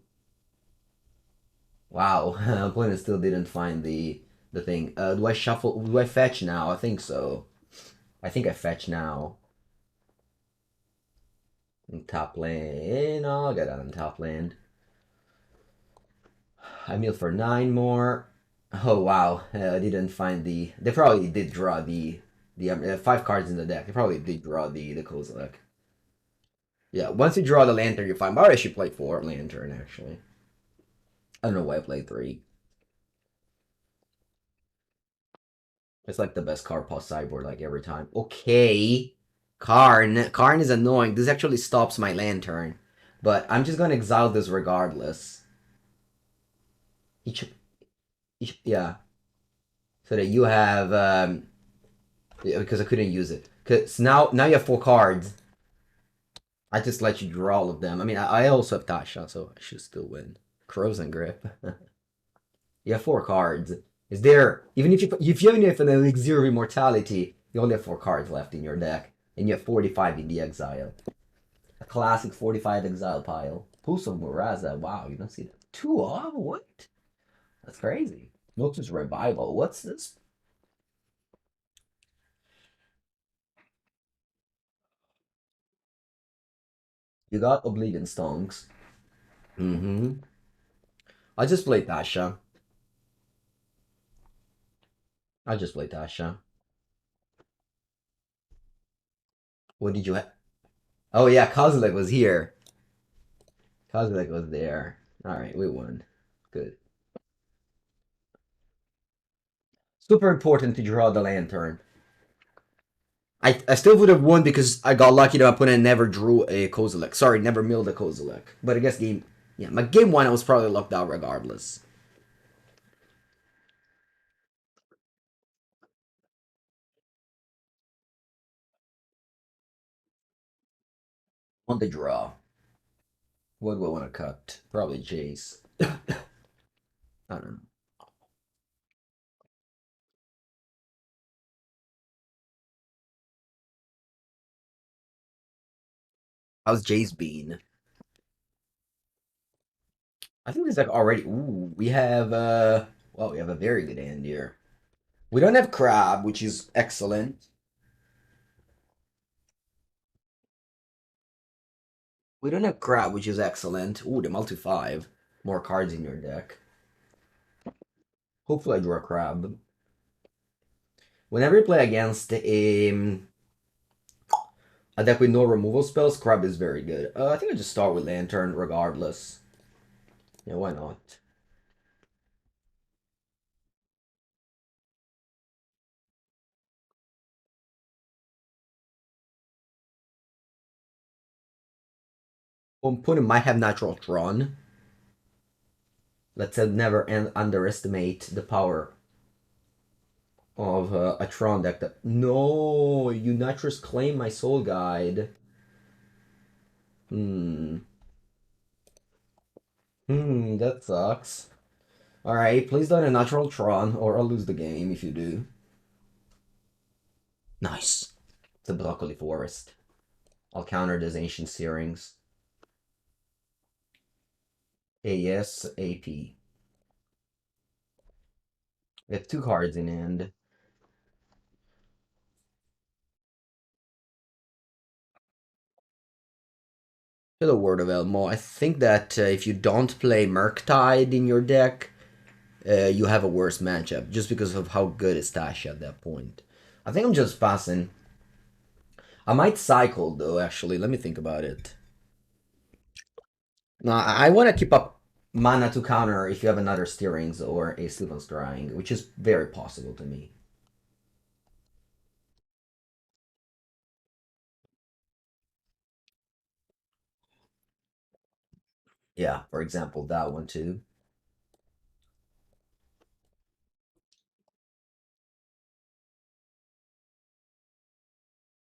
Wow, opponent still didn't find the thing. Do I shuffle? Do I fetch now? I think so. I think I fetch now. In top lane. No, I'll get out in top lane. I mill for 9 more. Oh wow, I didn't find the. They probably did draw the 5 cards in the deck. They probably did draw the Kozilek. Yeah, once you draw the lantern, you're fine. But I should play 4 lantern actually. I don't know why I played 3. It's like the best card plus sideboard like every time. Okay, Karn is annoying. This actually stops my lantern. But I'm just gonna exile this regardless. Each, yeah. So that you have, yeah, because I couldn't use it. Cause now you have 4 cards. I just let you draw all of them. I mean, I also have Tasha, so I should still win. Crows and Grip. You have 4 cards. Is there even if you even have an elixir of immortality, you only have 4 cards left in your deck, and you have 45 in the exile. A classic 45 exile pile. Pulse of Muraza. Wow, you don't see that. 2 of what? That's crazy. Lotus Revival. What's this? You got Oblivion Stones. Mm-hmm. I just played Tasha. I just played Tasha. What did you have? Oh yeah, Kozilek was here. Kozilek was there. All right, we won. Good. Super important to draw the lantern. I still would have won because I got lucky that my opponent never drew a Kozilek. Sorry, never milled a Kozilek. But I guess yeah, my game one I was probably locked out regardless. On the draw, what do I want to cut? Probably Jace. I don't know. How's Jace been? I think it's like already. Ooh, we have well, we have a very good hand here. We don't have Crab, which is excellent. We don't have Crab, which is excellent. Ooh, the multi 5. More cards in your deck. Hopefully I draw a Crab. Whenever you play against a deck with no removal spells, Crab is very good. I think I just start with Lantern regardless. Yeah, why not? Opponent might have natural Tron. Let's never underestimate the power of a Tron deck. That no, you Nitrous claim my Soul Guide. Hmm. That sucks. Alright, please don't a natural Tron, or I'll lose the game if you do. Nice. The Broccoli Forest. I'll counter those Ancient Searings. AS, AP. We have 2 cards in hand. Hello, Word of Elmo. I think that if you don't play Murktide in your deck, you have a worse matchup just because of how good is Tasha at that point. I think I'm just passing. I might cycle though, actually. Let me think about it. No, I want to keep up mana to counter if you have another Steerings or a Sleep on Scrying, which is very possible to me. Yeah, for example, that one too.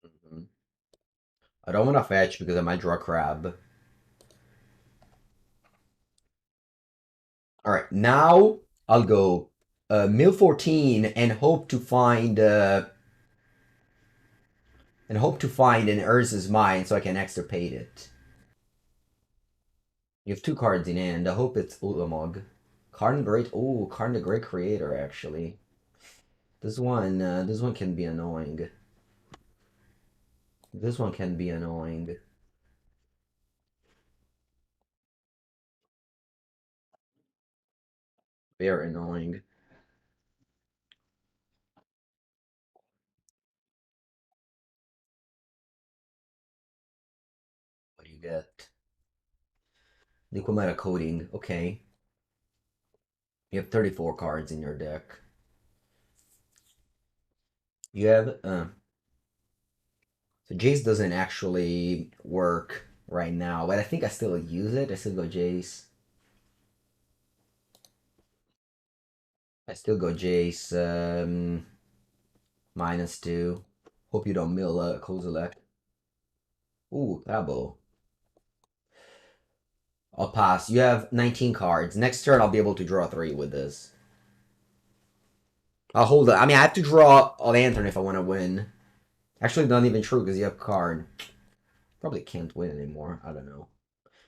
Mhm. I don't want to fetch because I might draw Crab. All right, now I'll go mill 14 and hope to find an Urza's Mine so I can extirpate it. You have 2 cards in hand. I hope it's Ulamog. Karn Great. Oh, Karn the Great Creator. Actually, this one can be annoying. This one can be annoying. Very annoying. What do you get? Liquimeta Coding. Okay. You have 34 cards in your deck. So Jace doesn't actually work right now, but I think I still use it. I still go Jace. I still go Jace. -2. Hope you don't mill Kozilek. Ooh, Cabo. I'll pass. You have 19 cards. Next turn, I'll be able to draw 3 with this. I'll hold it. I mean, I have to draw a lantern if I want to win. Actually, not even true because you have card. Probably can't win anymore. I don't know.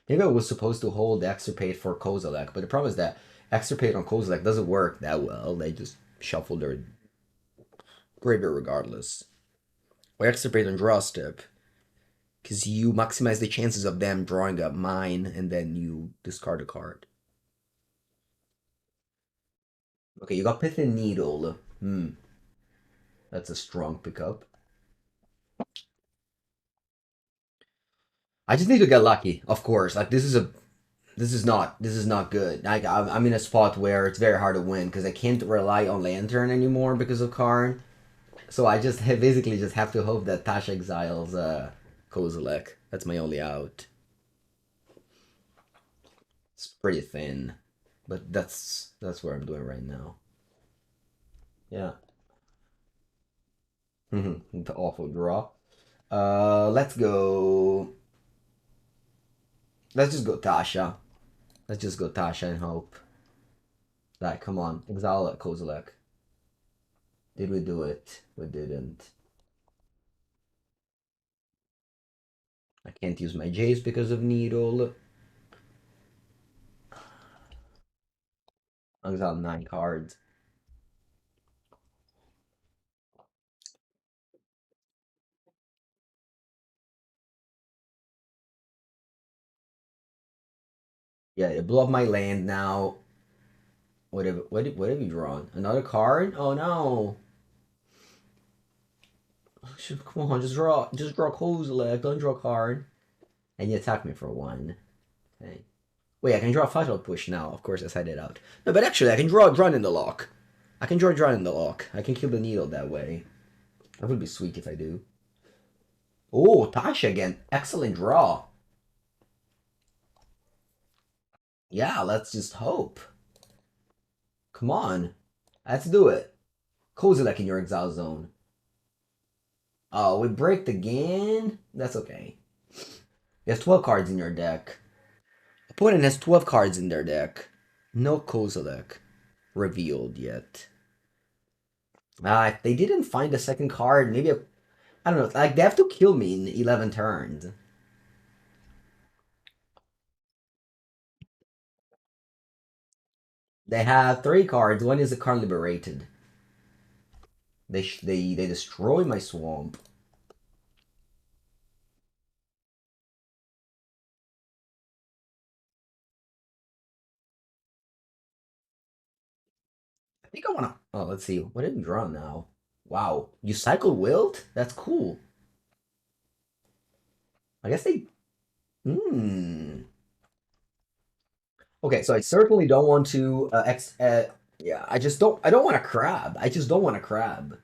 Maybe I was supposed to hold Extirpate for Kozilek, but the problem is that Extirpate on Kozilek doesn't work that well. They just shuffle their graveyard regardless. Or Extirpate on Draw Step, because you maximize the chances of them drawing up mine, and then you discard a card. Okay, you got Pith and Needle. That's a strong pickup. I just need to get lucky, of course. Like this is not good. Like I'm in a spot where it's very hard to win because I can't rely on Lantern anymore because of Karn. So I just basically just have to hope that Tasha exiles Kozilek. That's my only out. It's pretty thin, but that's what I'm doing right now. Yeah. The awful draw. Let's go. Let's just go Tasha. Let's just go Tasha and hope. Like, come on, exile Kozilek. Did we do it? We didn't. I can't use my Jace because of Needle. Exile 9 cards. Yeah, it blew up my land now. What have you drawn? Another card? Oh no! Come on, just draw Kozilek. Don't draw a card. And you attack me for 1. Okay. Wait, I can draw Fatal Push now. Of course, I said it out. No, but actually, I can draw Drun in the Loch. I can draw Drun in the Loch. I can kill the Needle that way. That would be sweet if I do. Oh, Tasha again. Excellent draw. Yeah, let's just hope. Come on. Let's do it. Kozilek in your exile zone. Oh, we break again? That's okay. You have 12 cards in your deck. Opponent has 12 cards in their deck. No Kozilek revealed yet. If they didn't find a second card, maybe I don't know. Like they have to kill me in 11 turns. They have 3 cards. One is a card liberated. They destroy my swamp. I think I wanna. Oh, let's see. What did you draw now? Wow, you cycle Wilt? That's cool. I guess they. Okay, so I certainly don't want to yeah, I just don't. I don't want a crab. I just don't want a crab.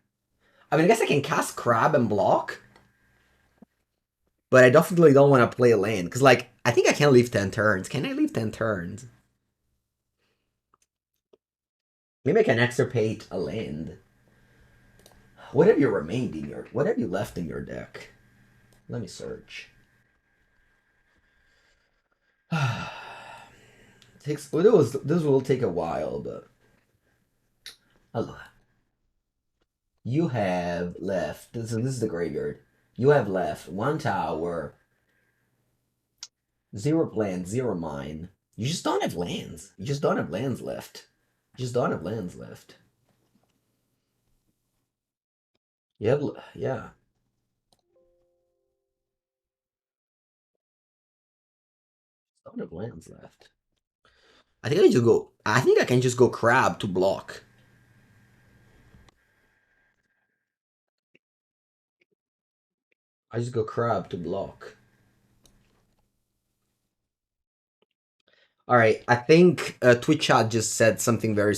I mean, I guess I can cast crab and block, but I definitely don't want to play a land because, like, I think I can leave 10 turns. Can I leave 10 turns? Maybe I can extirpate a land. What have you remained in your? What have you left in your deck? Let me search. Takes. Well, this will take a while, but you have left. This is the graveyard. You have left 1 tower, 0 land, 0 mine. You just don't have lands. You just don't have lands left. You just don't have lands left. You have, yeah. Don't have lands left. I think I just go. I think I can just go crab to block. I just go crab to block. All right, I think Twitch chat just said something very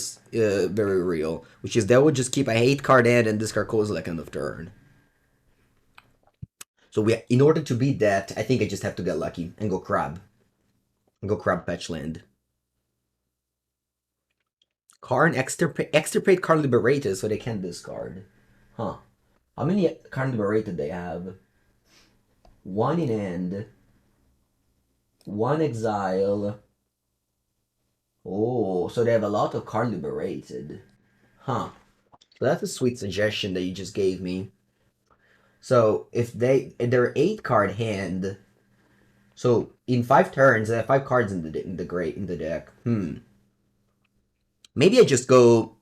real, which is they would just keep a hate card in and discard Kozilek end of turn. So in order to beat that, I think I just have to get lucky and go crab. And go crab fetch land. Karn extirpate card liberated so they can't discard. Huh. How many card liberated they have? One in hand. One exile. Oh, so they have a lot of card liberated. Huh. So that's a sweet suggestion that you just gave me. So if they're 8 card hand, so in 5 turns they have 5 cards in the deck. Maybe I just go.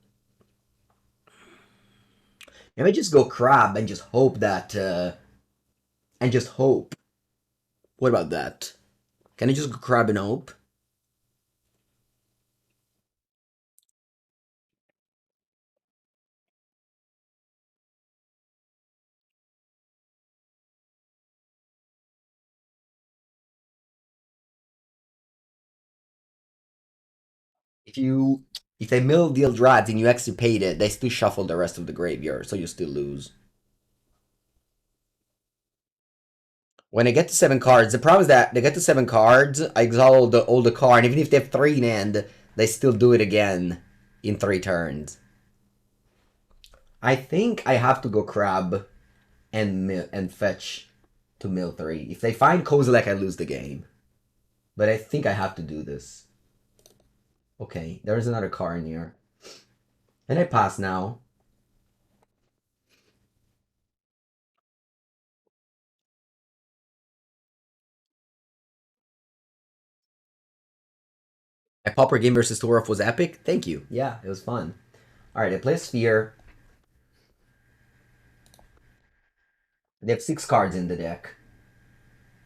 Maybe I just go crab and just hope that. And just hope. What about that? Can I just go crab and hope? If they mill deal drives and you extirpate it, they still shuffle the rest of the graveyard, so you still lose. When I get to 7 cards, the problem is that they get to 7 cards, I exile all the card, even if they have 3 in hand, they still do it again in 3 turns. I think I have to go crab and fetch to mill 3. If they find Kozilek, I lose the game. But I think I have to do this. Okay, there is another card in here. And I pass now. My Pauper game versus Torov was epic. Thank you. Yeah, it was fun. Alright, I play a Sphere. They have 6 cards in the deck.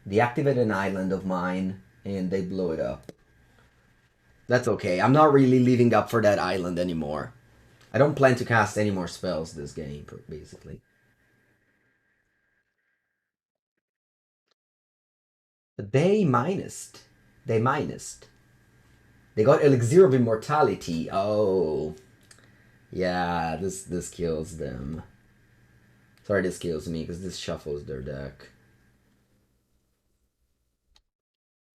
They activate an island of mine, and they blow it up. That's okay. I'm not really leaving up for that island anymore. I don't plan to cast any more spells this game, basically. But they minused. They minused. They got Elixir of Immortality. Oh. Yeah, this kills them. Sorry, this kills me, because this shuffles their deck.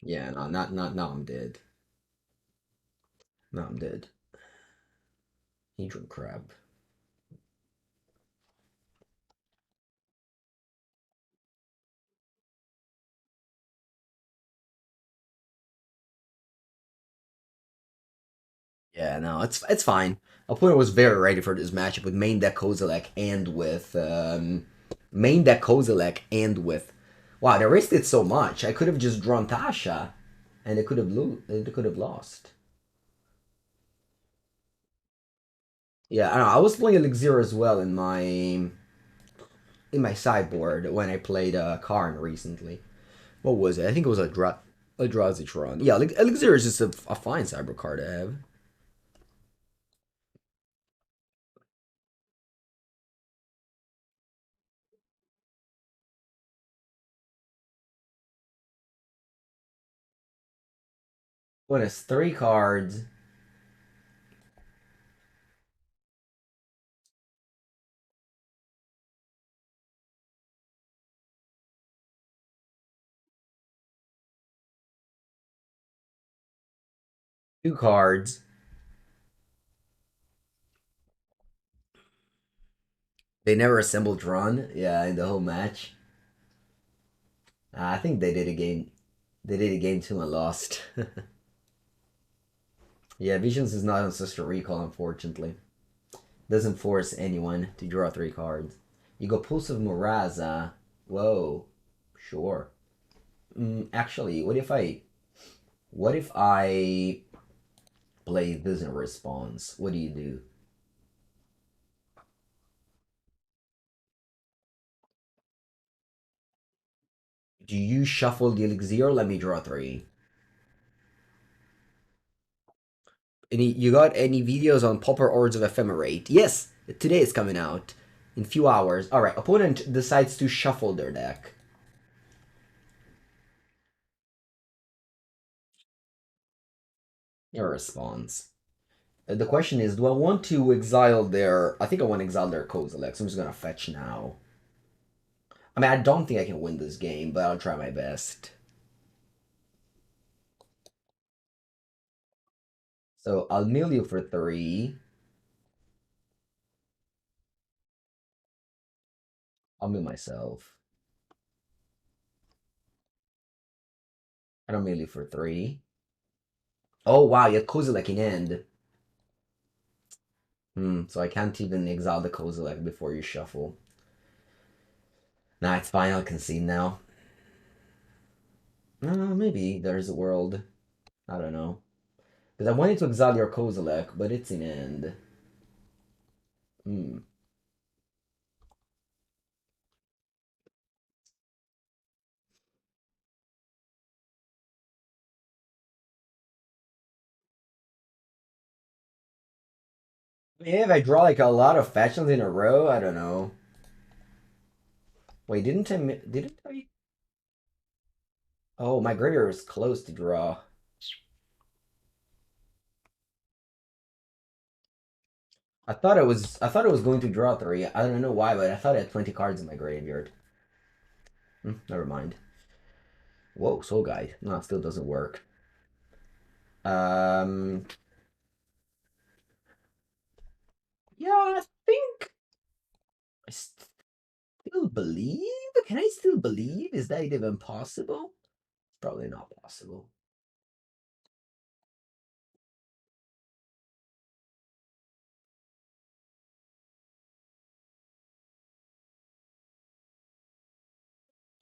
Yeah, no, not now I'm dead. Now I'm dead. Hedron Crab. Yeah, no, it's fine. Opponent was very ready for this matchup with main deck Kozilek and with main deck Kozilek and with. Wow, they risked it so much. I could have just drawn Tasha, and they could have lost. Yeah, I don't know. I was playing Elixir as well in my sideboard when I played Karn recently. What was it? I think it was a Drazitron. Yeah, Elixir is just a fine cyber card to have. When it's 3 cards, 2 cards. They never assembled Ron, yeah, in the whole match. I think they did a game. They did a game 2 and lost. Yeah, Visions is not on Sister Recall, unfortunately. Doesn't force anyone to draw 3 cards. You go Pulse of Muraza. Whoa, sure. Actually, what if I play this in response? What do you do? Do you shuffle the Elixir or let me draw 3? You got any videos on Pauper Ords of Ephemerate? Yes, today is coming out. In few hours. Alright, opponent decides to shuffle their deck. Your response. The question is, do I want to exile their... I think I want to exile their Kozilek, so I'm just gonna fetch now. I mean, I don't think I can win this game, but I'll try my best. So I'll mill you for 3. I'll mill myself. I don't mill you for 3. Oh wow, you have Kozilek in end. So I can't even exile the Kozilek before you shuffle. Nah, it's fine, I'll concede now. Maybe there's a world. I don't know. Because I wanted to exile your Kozilek, but it's in end. Hmm. Maybe if I draw like a lot of fetch lands in a row, I don't know. Wait, didn't I? Oh, my graveyard is close to draw. I thought it was going to draw 3. I don't know why, but I thought I had 20 cards in my graveyard. Never mind. Whoa, Soul Guide. No, it still doesn't work. Um, yeah, I think I still believe. Can I still believe? Is that even possible? Probably not possible.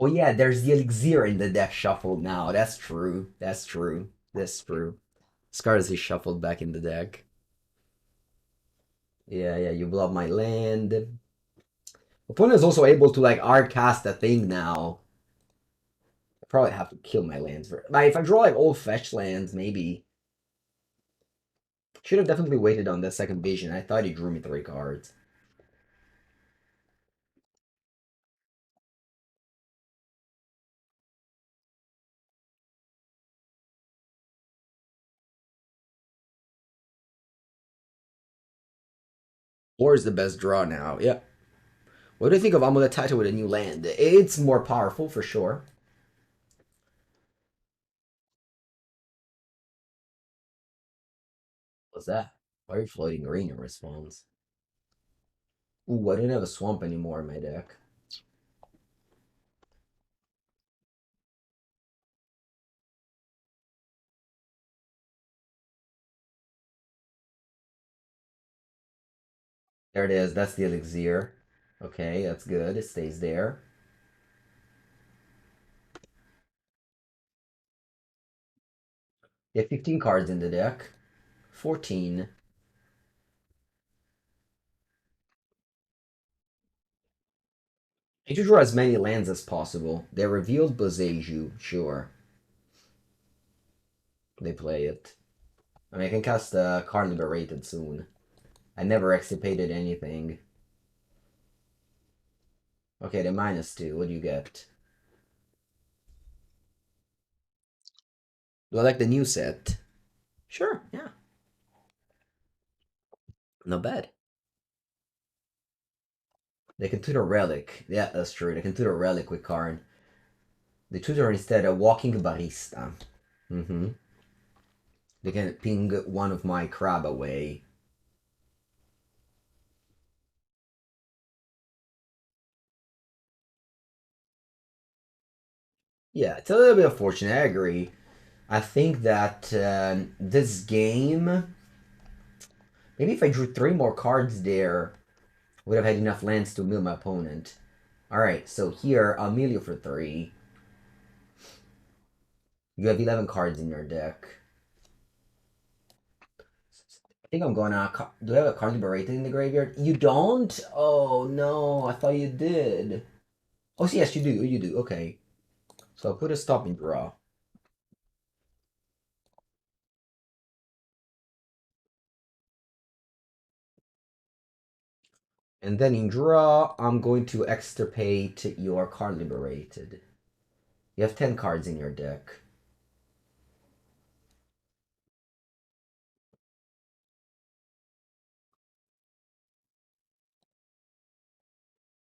Oh yeah, there's the elixir in the deck shuffled now. That's true. That's true. That's true. Scars is shuffled back in the deck. Yeah, yeah, you blow up my land. Opponent is also able to like art cast a thing now. I probably have to kill my lands for. Like, if I draw like old fetch lands, maybe. Should have definitely waited on the second vision. I thought he drew me 3 cards. Or is the best draw now. Yeah. What do you think of Amulet Title with a new land? It's more powerful for sure. What's that? Why are you floating green in response? Ooh, I didn't have a swamp anymore in my deck. There it is. That's the elixir. Okay, that's good. It stays there. You have 15 cards in the deck. 14. You should draw as many lands as possible. They revealed Boseiju, sure. They play it. I mean, I can cast Card Liberated soon. I never extirpated anything. Okay, the -2. What do you get? Do I like the new set? Sure, yeah. Not bad. They can tutor Relic. Yeah, that's true. They can tutor Relic with Karn. They tutor instead a Walking Barista. Mm-hmm. They can ping one of my crab away. Yeah, it's a little bit unfortunate. I agree. I think that this game, maybe if I drew 3 more cards there, would have had enough lands to mill my opponent. Alright, so here, I'll mill you for 3. You have 11 cards in your deck. I think I'm gonna. Do I have a card liberated in the graveyard? You don't? Oh no, I thought you did. Oh, so yes, you do. You do. Okay. So I'll put a stop and draw. And then in draw, I'm going to extirpate your card liberated. You have 10 cards in your deck.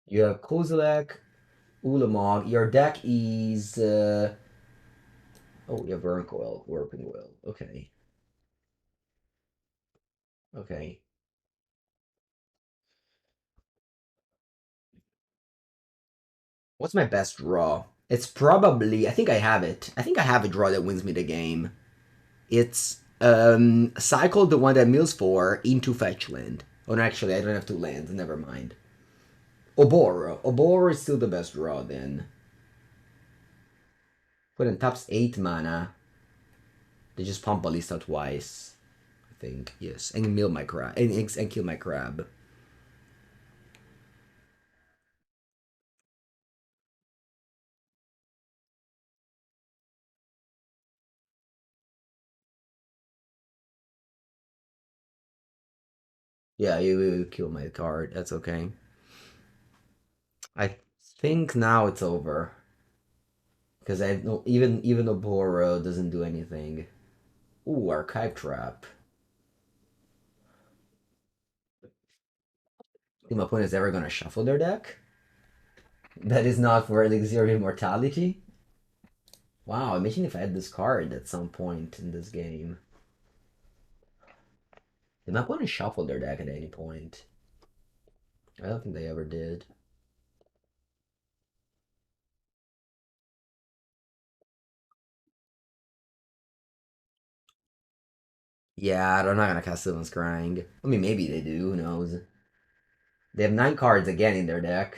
You have Kozilek, Ulamog. Your deck is oh, you have Emrakul, Warping Will. Okay. Okay. What's my best draw? It's probably I think I have it. I think I have a draw that wins me the game. It's cycle the one that mills for into fetch land. Oh no, actually I don't have two lands, never mind. Oboro. Oboro is still the best draw then. Put in taps 8 mana. They just pump Ballista twice. I think. Yes. And mill my crab. And kill my crab. Yeah, you kill my card. That's okay. I think now it's over. Because I no even Oboro doesn't do anything. Ooh, Archive Trap. Think my opponent is ever gonna shuffle their deck? That is not for Elixir of Immortality? Wow, imagine if I had this card at some point in this game. Did my opponent shuffle their deck at any point? I don't think they ever did. Yeah, they're not gonna cast Sylvan's Crying. I mean, maybe they do, who knows? They have 9 cards again in their deck.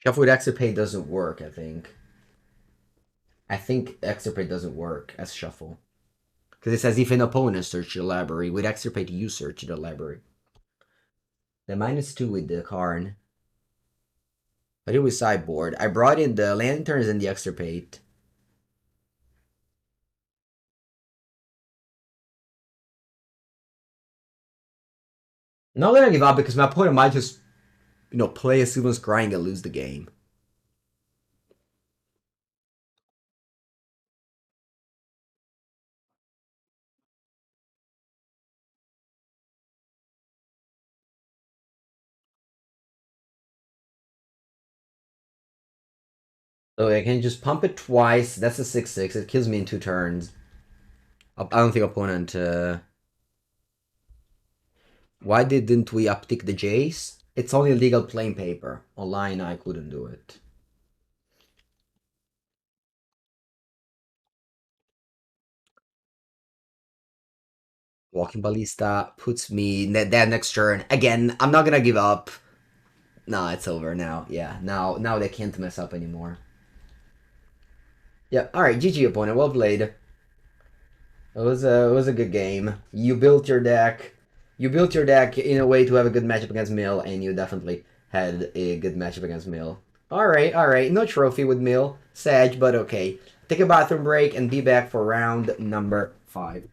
Shuffle with Extirpate doesn't work, I think. I think Extirpate doesn't work as Shuffle. Because it says if an opponent searches the library, with Extirpate you search the library. The -2 with the Karn. I did with sideboard. I brought in the Lanterns and the Extirpate. I'm not gonna give up because my opponent might just, play a Sylvan's Crying and lose the game. So I can just pump it twice. That's a 6/6. It kills me in 2 turns. I don't think opponent. Why didn't we uptick the Jace? It's only legal plain paper. Online, I couldn't do it. Walking Ballista puts me dead next turn. Again, I'm not gonna give up. Nah, it's over now. Yeah, now they can't mess up anymore. Yeah, alright, GG opponent, well played. It was a good game. You built your deck. You built your deck in a way to have a good matchup against Mill, and you definitely had a good matchup against Mill. Alright, alright. No trophy with Mill. Sad, but okay. Take a bathroom break and be back for round number 5.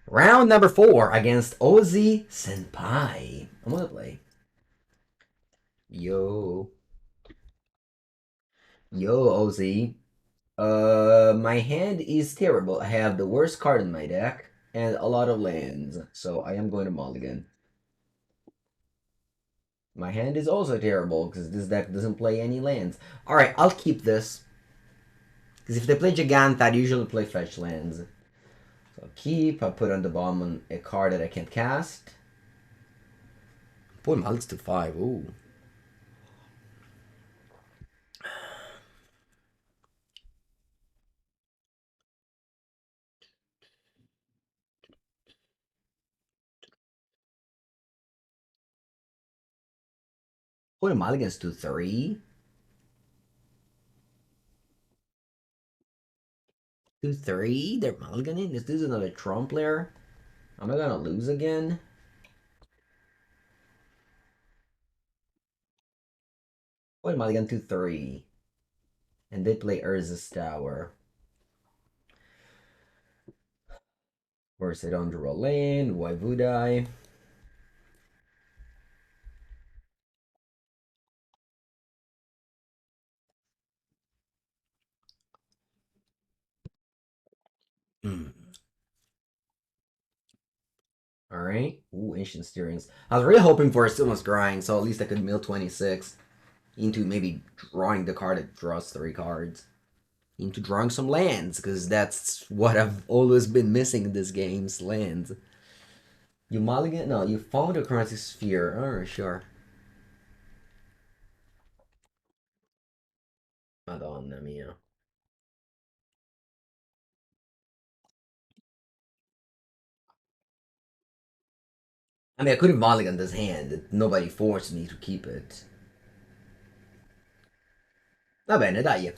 Round number 4 against Ozzy Senpai. I'm gonna play. Yo. Yo, Ozzy. My hand is terrible. I have the worst card in my deck and a lot of lands, so I am going to mulligan. My hand is also terrible because this deck doesn't play any lands. Alright, I'll keep this. Because if they play Gigant, I'd usually play fetch lands. So I'll keep, I'll put on the bottom a card that I can't cast. Boy, mulligan's to 5, ooh. Boy, mulligan's to 3. 2-3? They're mulliganing? Is this another Trump player? Am I gonna lose again? Boy, mulligan 2-3. And they play Urza's Tower. Of course, I don't draw a land. Why would I? Hmm. Alright. Ooh, Ancient Steerings. I was really hoping for a Stillness Grind, so at least I could mill 26 into maybe drawing the card that draws 3 cards. Into drawing some lands, because that's what I've always been missing in this game's lands. You mulligan? No, you follow the currency sphere. Oh, sure. Madonna mia. I mean, I could have mulliganed this hand. Nobody forced me to keep it. Va bene, dai.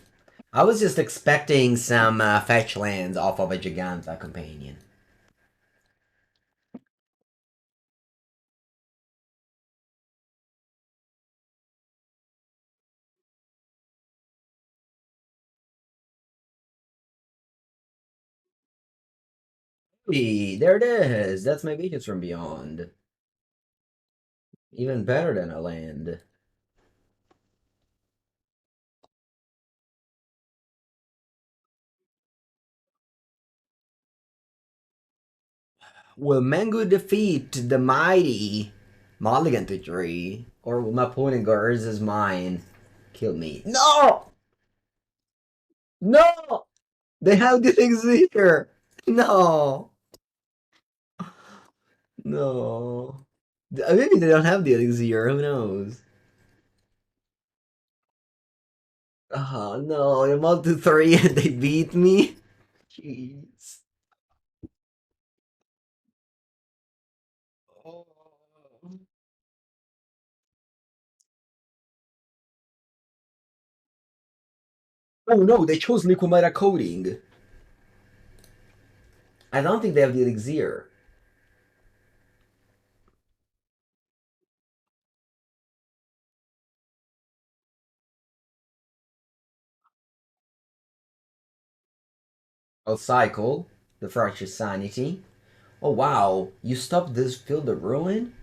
I was just expecting some fetch lands off of a Giganta companion. Hey, there it is. That's my Beacons from Beyond. Even better than a land. Will Mengu defeat the mighty Mulligan to 3? Or will my opponent go Urza's mine? Kill me. No! No! They have the Exeter! No! No. Maybe they don't have the Elixir, who knows? Oh no, I'm up to 3 and they beat me? Jeez. Oh. Oh no, they chose Liquimeta Coding. I don't think they have the Elixir. I'll cycle the Fractured Sanity. Oh wow, you stopped this Field of Ruin?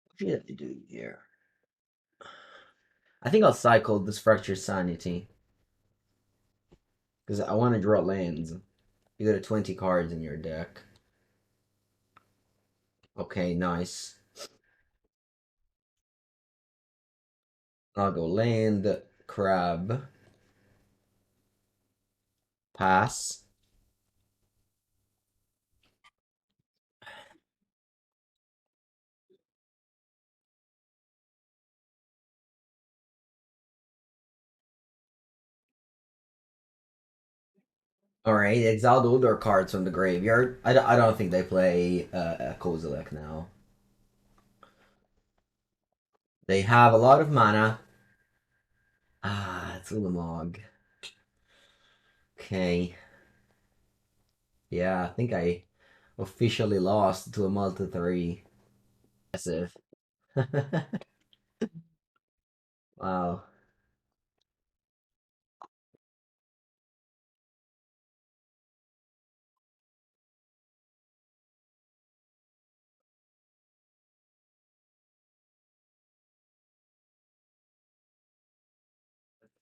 What do you have to do here? I think I'll cycle this Fractured Sanity. Because I want to draw lands. You got 20 cards in your deck. Okay, nice. I'll go land, crab, pass. Alright, exiled older cards from the graveyard. I don't think they play Kozilek now. They have a lot of mana. Ah, it's Ulamog. Okay. Yeah, I think I officially lost to a multi 3. Impressive. Wow.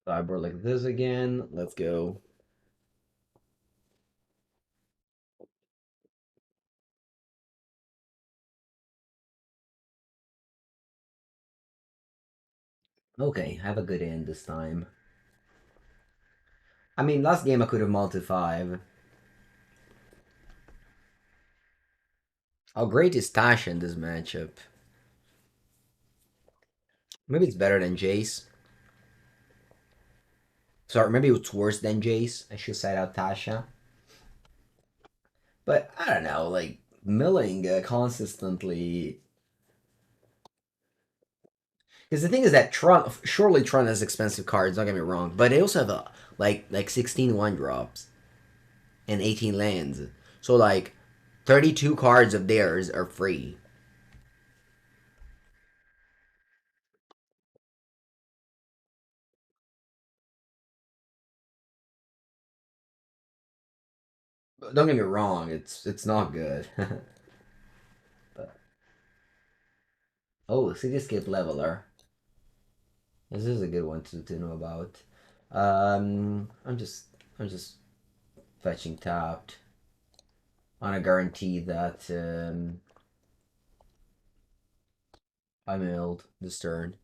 Cyber like this again. Let's go. Okay, have a good end this time. I mean, last game I could have multi 5. How great is Tasha in this matchup? Maybe it's better than Jace. Sorry, maybe it's worse than Jace. I should say out Tasha. But I don't know, like milling consistently. Because the thing is that Tron, surely Tron has expensive cards. Don't get me wrong, but they also have like 16 one drops and 18 lands. So like 32 cards of theirs are free. Don't get me wrong, it's not good. But, oh, Cityscape Leveler. This is a good one to know about. I'm just fetching tapped on a guarantee that I milled this turn.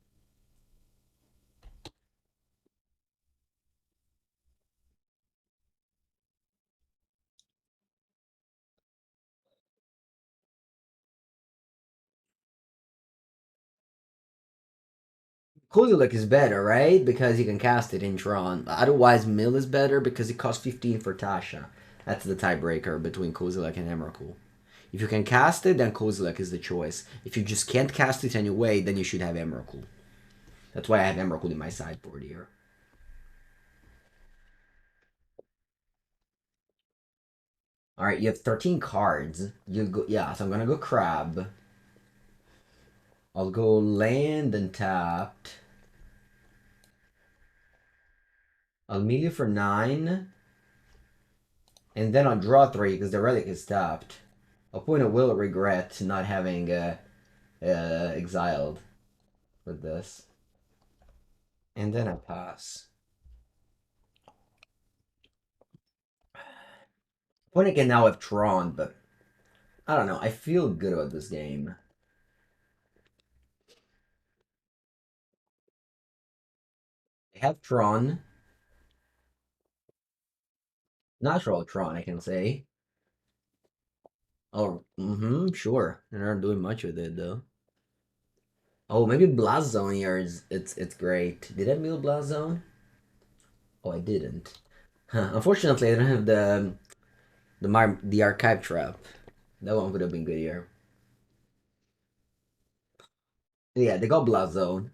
Kozilek is better, right? Because you can cast it in Tron. Otherwise, Mill is better because it costs 15 for Tasha. That's the tiebreaker between Kozilek and Emrakul. If you can cast it, then Kozilek is the choice. If you just can't cast it anyway, then you should have Emrakul. That's why I have Emrakul in my sideboard here. All right, you have 13 cards. You go, yeah. So I'm gonna go Crab. I'll go land and tapped. I'll mill you for 9. And then I'll draw 3 because the relic is tapped. Opponent will regret not having exiled with this. And then I pass. Opponent can now have Tron, but I don't know. I feel good about this game. I have Tron. Natural Tron, I can say. Oh, sure. They're not doing much with it though. Oh, maybe Blast Zone here is it's great. Did I mill Blast Zone? Oh, I didn't. Huh. Unfortunately, I don't have the archive trap. That one would have been good here. Yeah, they got Blast Zone.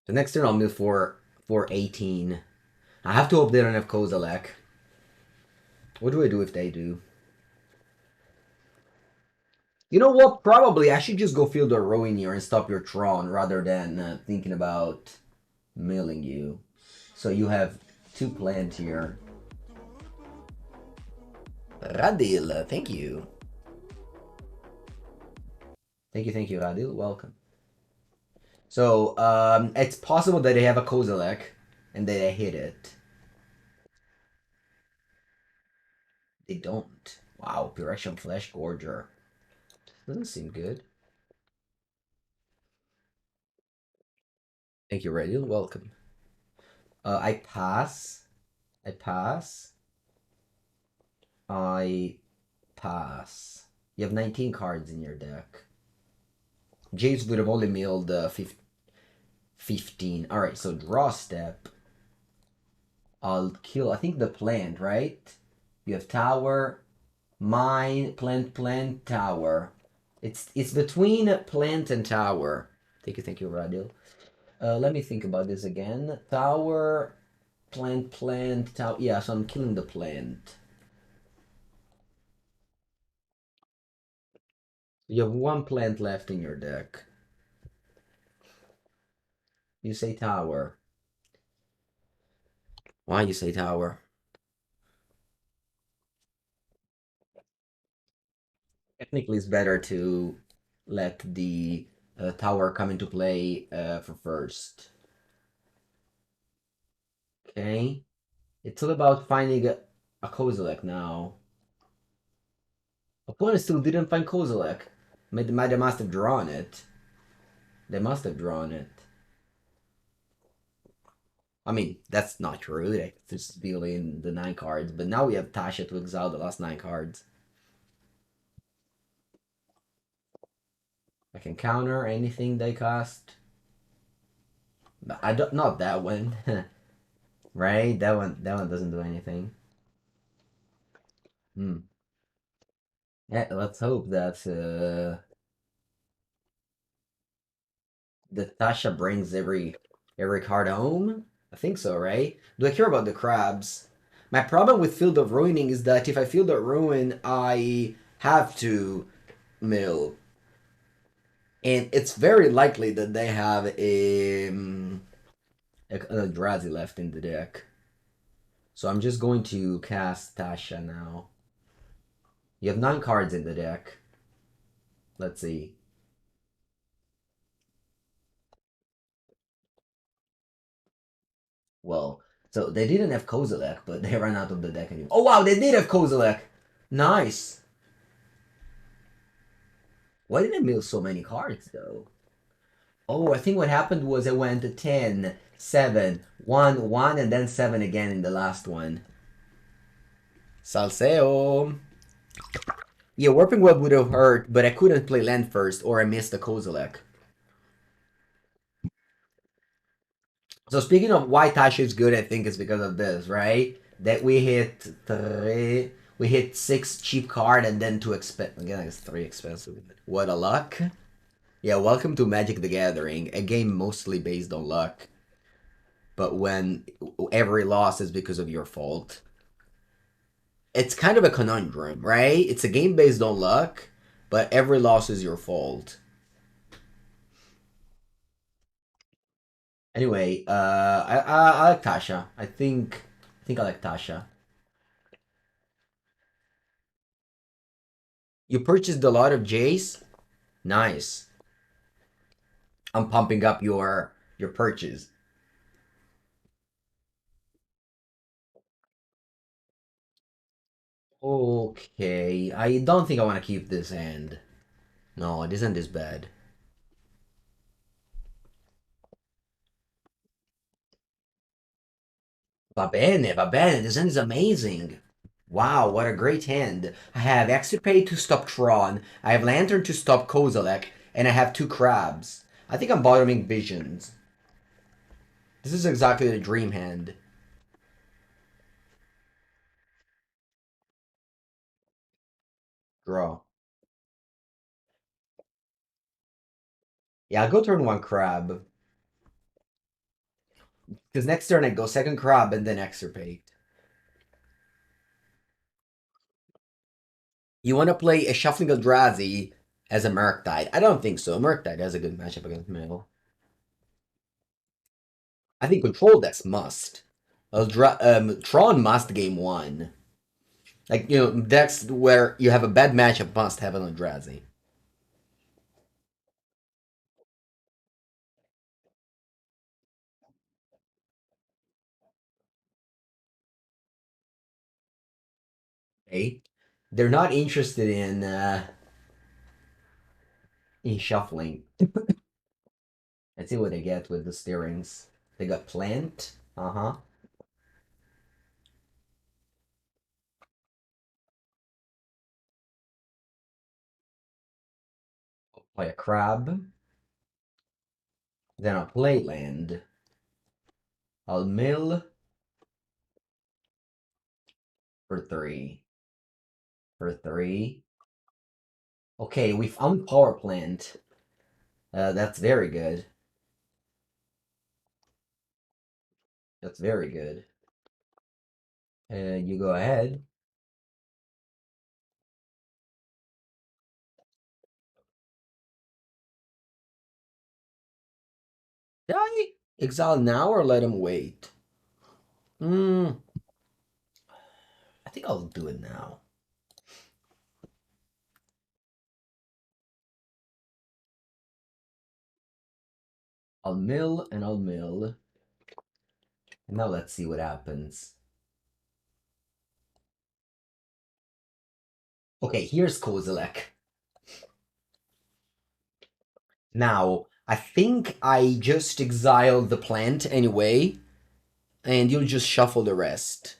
The next turn I'll move for 18. I have to hope they don't have Kozilek. What do I do if they do? You know what? Probably I should just go Field of Ruin here and stop your Tron rather than thinking about milling you. So you have 2 planned here. Radil, thank you. Thank you, Radil. Welcome. So it's possible that they have a Kozilek and they hit it. They don't. Wow, Direction Flesh Gorger. Doesn't seem good. Thank you, Radil. Welcome. I pass. I pass. I pass. You have 19 cards in your deck. Jace would have only milled 15. Alright, so draw step. I'll kill, I think the plant, right? You have tower, mine, plant, tower. It's between plant and tower. Thank you, Radil. Let me think about this again. Tower, plant, tower. Yeah, so I'm killing the plant. You have 1 plant left in your deck. You say tower. Why you say tower? Technically, it's better to let the tower come into play for first. Okay. It's all about finding a Kozilek now. Opponent still didn't find Kozilek. They must have drawn it. They must have drawn it. I mean, that's not true. They just deal in the 9 cards. But now we have Tasha to exile the last 9 cards. I can counter anything they cast. I don't, not that one. Right? That one doesn't do anything. Hmm. Yeah, let's hope that Tasha brings every card home. I think so, right? Do I care about the crabs? My problem with Field of Ruining is that if I Field of Ruin, I have to mill. And it's very likely that they have a Eldrazi left in the deck. So I'm just going to cast Tasha now. You have 9 cards in the deck. Let's see. Well, so they didn't have Kozilek, but they ran out of the deck anyway. Oh wow, they did have Kozilek! Nice! Why did they mill so many cards though? Oh, I think what happened was it went to 10, 7, 1, 1, and then 7 again in the last one. Salseo! Yeah, Warping Web would have hurt, but I couldn't play land first, or I missed the Kozilek. So speaking of why Tasha is good, I think it's because of this, right? That we hit 6 cheap card and then 2 expensive. Again, it's 3 expensive. What a luck! Yeah, welcome to Magic the Gathering, a game mostly based on luck. But when every loss is because of your fault, it's kind of a conundrum, right? It's a game based on luck, but every loss is your fault. Anyway, I like Tasha. I think I like Tasha. You purchased a lot of Jace. Nice. I'm pumping up your purchase. Okay, I don't think I want to keep this end. No, this end is bad. Va bene, this end is amazing. Wow, what a great hand. I have Extirpate to stop Tron, I have Lantern to stop Kozilek, and I have 2 crabs. I think I'm bottoming Visions. This is exactly the dream hand. Draw. Yeah, I'll go turn 1 crab. Because next turn I go 2nd crab and then Extirpate. You want to play a Shuffling Eldrazi as a Murktide? I don't think so. Murktide has a good matchup against Mail. I think Control decks must. Tron must game 1. Like, decks where you have a bad matchup must have an Eldrazi. Okay? They're not interested in shuffling. Let's see what they get with the steerings. They got Plant. Uh-huh. Play a Crab. Then I'll play land. I'll mill for 3. For 3. Okay, we found Power Plant. That's very good. That's very good. You go ahead. Did I exile now or let him wait? Hmm. I think I'll do it now. I'll mill and I'll mill. And now let's see what happens. Okay, here's Kozilek. Now, I think I just exiled the plant anyway, and you'll just shuffle the rest.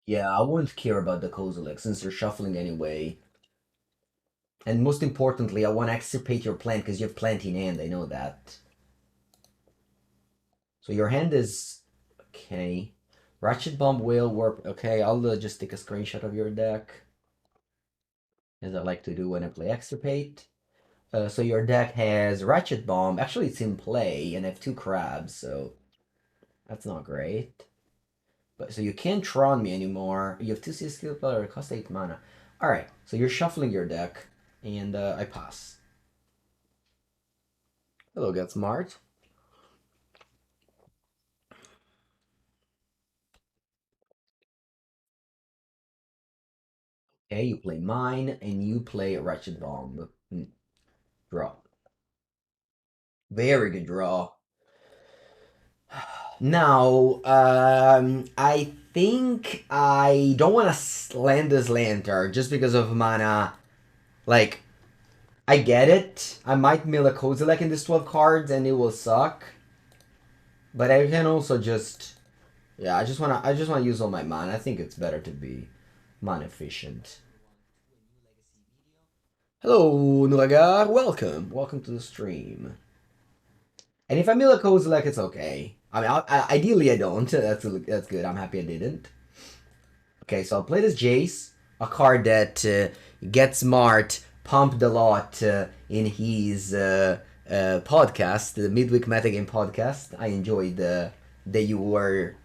Yeah, I won't care about the Kozilek since they're shuffling anyway. And most importantly, I want to extirpate your plant because you have plant in hand, I know that. So your hand is... Okay. Ratchet Bomb will work. Okay, I'll just take a screenshot of your deck. As I like to do when I play Extirpate. So your deck has Ratchet Bomb. Actually, it's in play, and I have 2 crabs, so that's not great. But so you can't Tron me anymore. You have 2 C skill player, cost 8 mana. Alright, so you're shuffling your deck, and I pass. Hello, Get Smart. Okay, you play mine, and you play Ratchet Bomb. Draw. Very good draw. Now, I think I don't want to land this lantern just because of mana. Like, I get it. I might mill a Kozilek in this 12 cards and it will suck. But I can also just... Yeah, I just wanna use all my mana. I think it's better to be mana efficient. Hello, Nuragar. Welcome. Welcome to the stream. And if I mill a Kozilek, it's okay. I mean, ideally I don't. That's good. I'm happy I didn't. Okay, so I'll play this Jace, a card that gets smart, pumped a lot in his podcast, the Midweek Metagame podcast. I enjoyed that you were,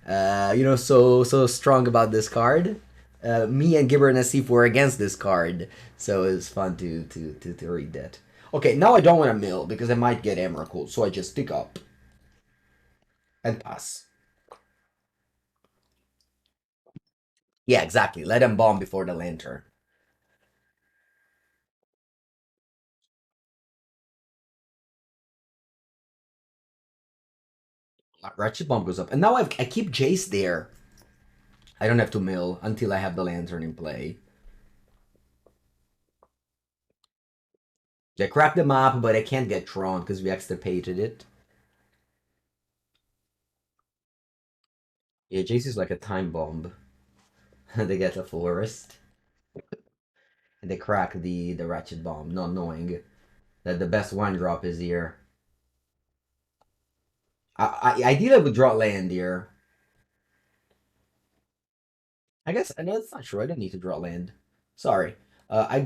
so strong about this card. Me and Gibber and Asif were against this card, so it was fun to read that. Okay, now I don't want to mill because I might get Emrakul, so I just stick up and pass. Yeah, exactly. Let him bomb before the lantern. Ratchet Bomb goes up. And now I keep Jace there. I don't have to mill until I have the lantern in play. They cracked the map, but I can't get Tron because we extirpated it. Yeah, Jace is like a time bomb. They get a forest. And they crack the Ratchet Bomb, not knowing that the best one drop is here. Ideally I would draw land here. I guess that's not true. I don't need to draw land. Sorry. I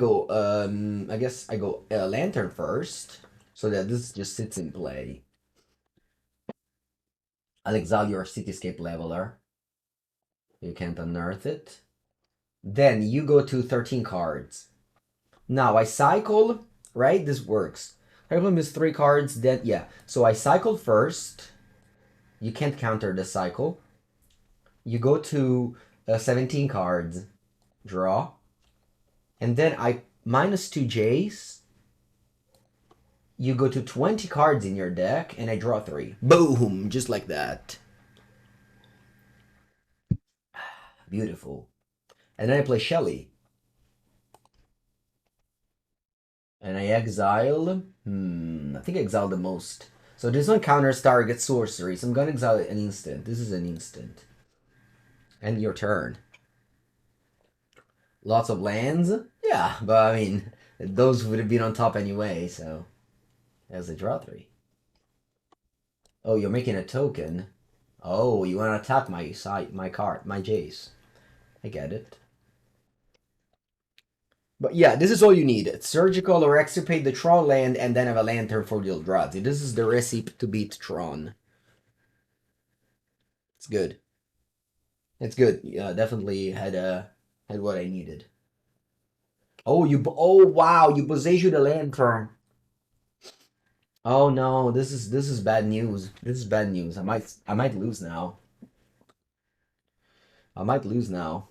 guess I go Lantern first, so that this just sits in play. I'll exile your Cityscape Leveler. You can't unearth it. Then you go to 13 cards. Now I cycle, right? This works. Problem is 3 cards, then, yeah. So I cycle first. You can't counter the cycle. You go to 17 cards. Draw. And then I -2 Jace. You go to 20 cards in your deck, and I draw 3. Boom! Just like that. Beautiful. And then I play Shelly. And I exile... I think I exile the most. So this one counters target sorcery, so I'm gonna exile an instant. This is an instant. And your turn. Lots of lands? Yeah, but I mean, those would have been on top anyway, so... As a draw 3. Oh, you're making a token. Oh, you want to attack my card, my Jace. I get it. But yeah, this is all you need. Surgical or extirpate the Tron land and then have a lantern for the Eldrazi. This is the recipe to beat Tron. It's good. It's good. Yeah, definitely had what I needed. Oh, wow, you possessed the lantern. Oh no, this is bad news. This is bad news. I might lose now. I might lose now.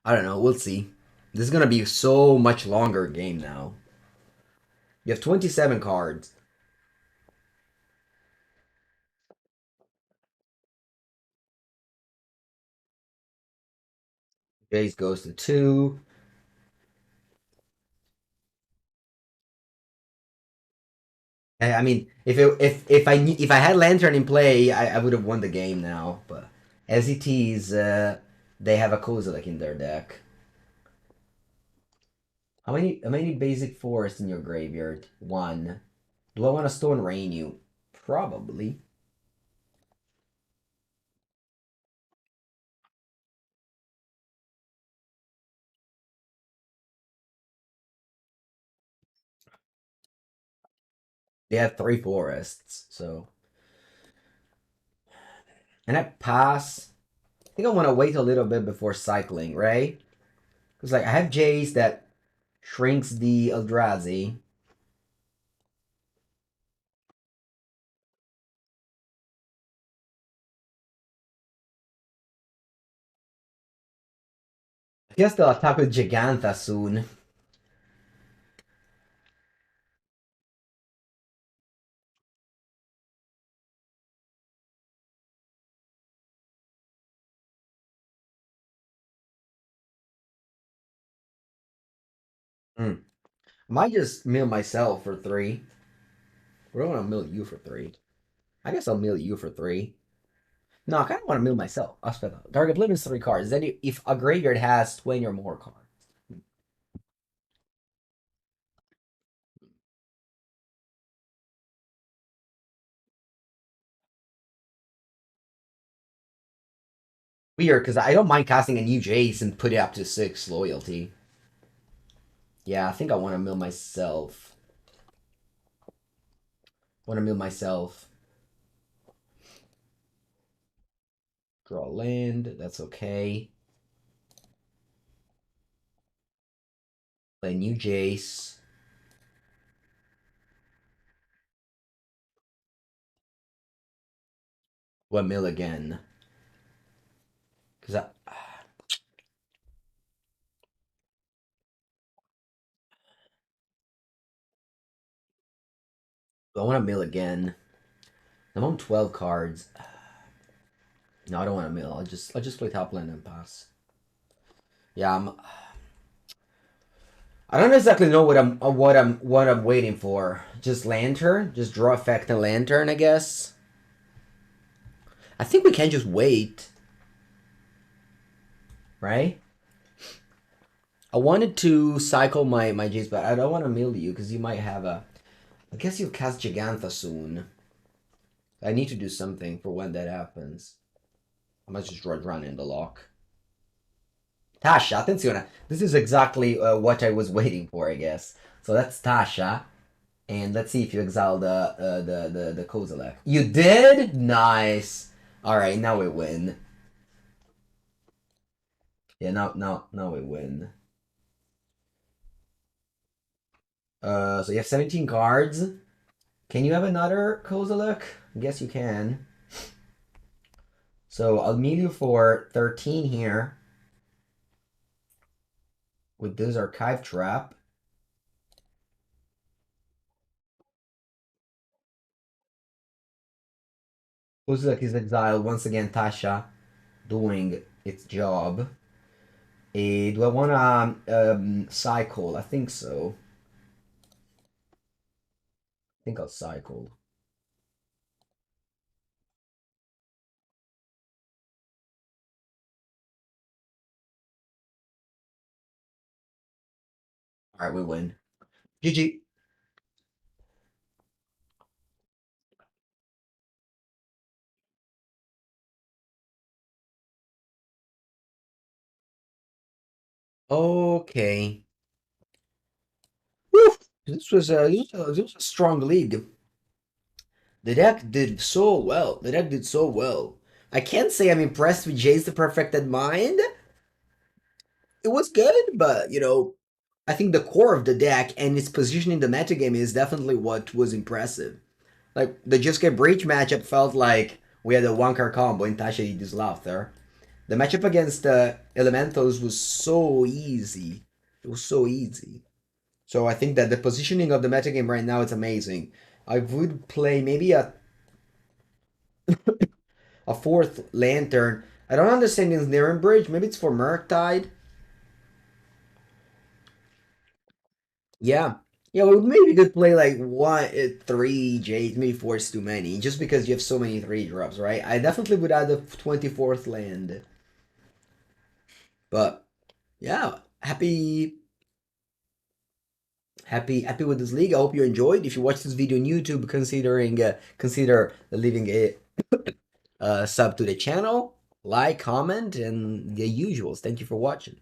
I don't know. We'll see. This is gonna be so much longer game now. You have 27 cards. Jace goes to 2. I mean, if I had Lantern in play, I would have won the game now. But as it is, they have a Kozilek in their deck. How many basic forests in your graveyard? 1. Do I want to Stone Rain you? Probably. They have 3 forests, so. And I pass. I think I want to wait a little bit before cycling, right? Because like I have Jace that shrinks the Eldrazi. I guess they'll attack with Gigantha soon. Mm. Might just mill myself for 3. Or I want to mill you for 3. I guess I'll mill you for 3. No, I kind of want to mill myself. I'll spend that. Target limits 3 cards. Then if a graveyard has 20 or more cards. Weird, because I don't mind casting a new Jace and put it up to 6 loyalty. Yeah, I think I want to mill myself. Want to mill myself. Draw land. That's okay. Play new Jace. What mill again? Because I want to mill again. I'm on 12 cards. No, I don't want to mill. I'll just play top lane and pass. Yeah, I don't exactly know what I'm waiting for. Just lantern, just draw effect and lantern, I guess. I think we can just wait, right? I wanted to cycle my Jace, but I don't want to mill you because you might have a. I guess you'll cast Gigantha soon. I need to do something for when that happens. I might just run in the Loch. Tasha, attenzione. This is exactly what I was waiting for, I guess. So that's Tasha. And let's see if you exile the Kozilek. You did? Nice. Alright, now we win. Yeah, now we win. So you have 17 cards. Can you have another Kozilek? I guess you can. So I'll mill you for 13 here. With this Archive Trap. Kozilek is exiled. Once again, Tasha doing its job. Do I want to cycle? I think so. I think I'll cycle. Alright, we win. GG. Okay. Whew. This was a strong league. The deck did so well. The deck did so well. I can't say I'm impressed with Jace the Perfected Mind. It was good, but I think the core of the deck and its position in the metagame is definitely what was impressive. Like the Just Get Breach matchup felt like we had a one card combo in Tasha Hideous Laughter. The matchup against the Elementals was so easy. It was so easy. So I think that the positioning of the metagame right now is amazing. I would play maybe a fourth lantern. I don't understand Ensnaring Bridge. Maybe it's for Murktide. Yeah. Yeah, well, maybe you could play like one, 3 J's, maybe 4 is too many, just because you have so many 3 drops, right? I definitely would add the 24th land. But yeah, happy with this league. I hope you enjoyed. If you watch this video on YouTube, consider leaving a sub to the channel, like, comment, and the usuals. Thank you for watching.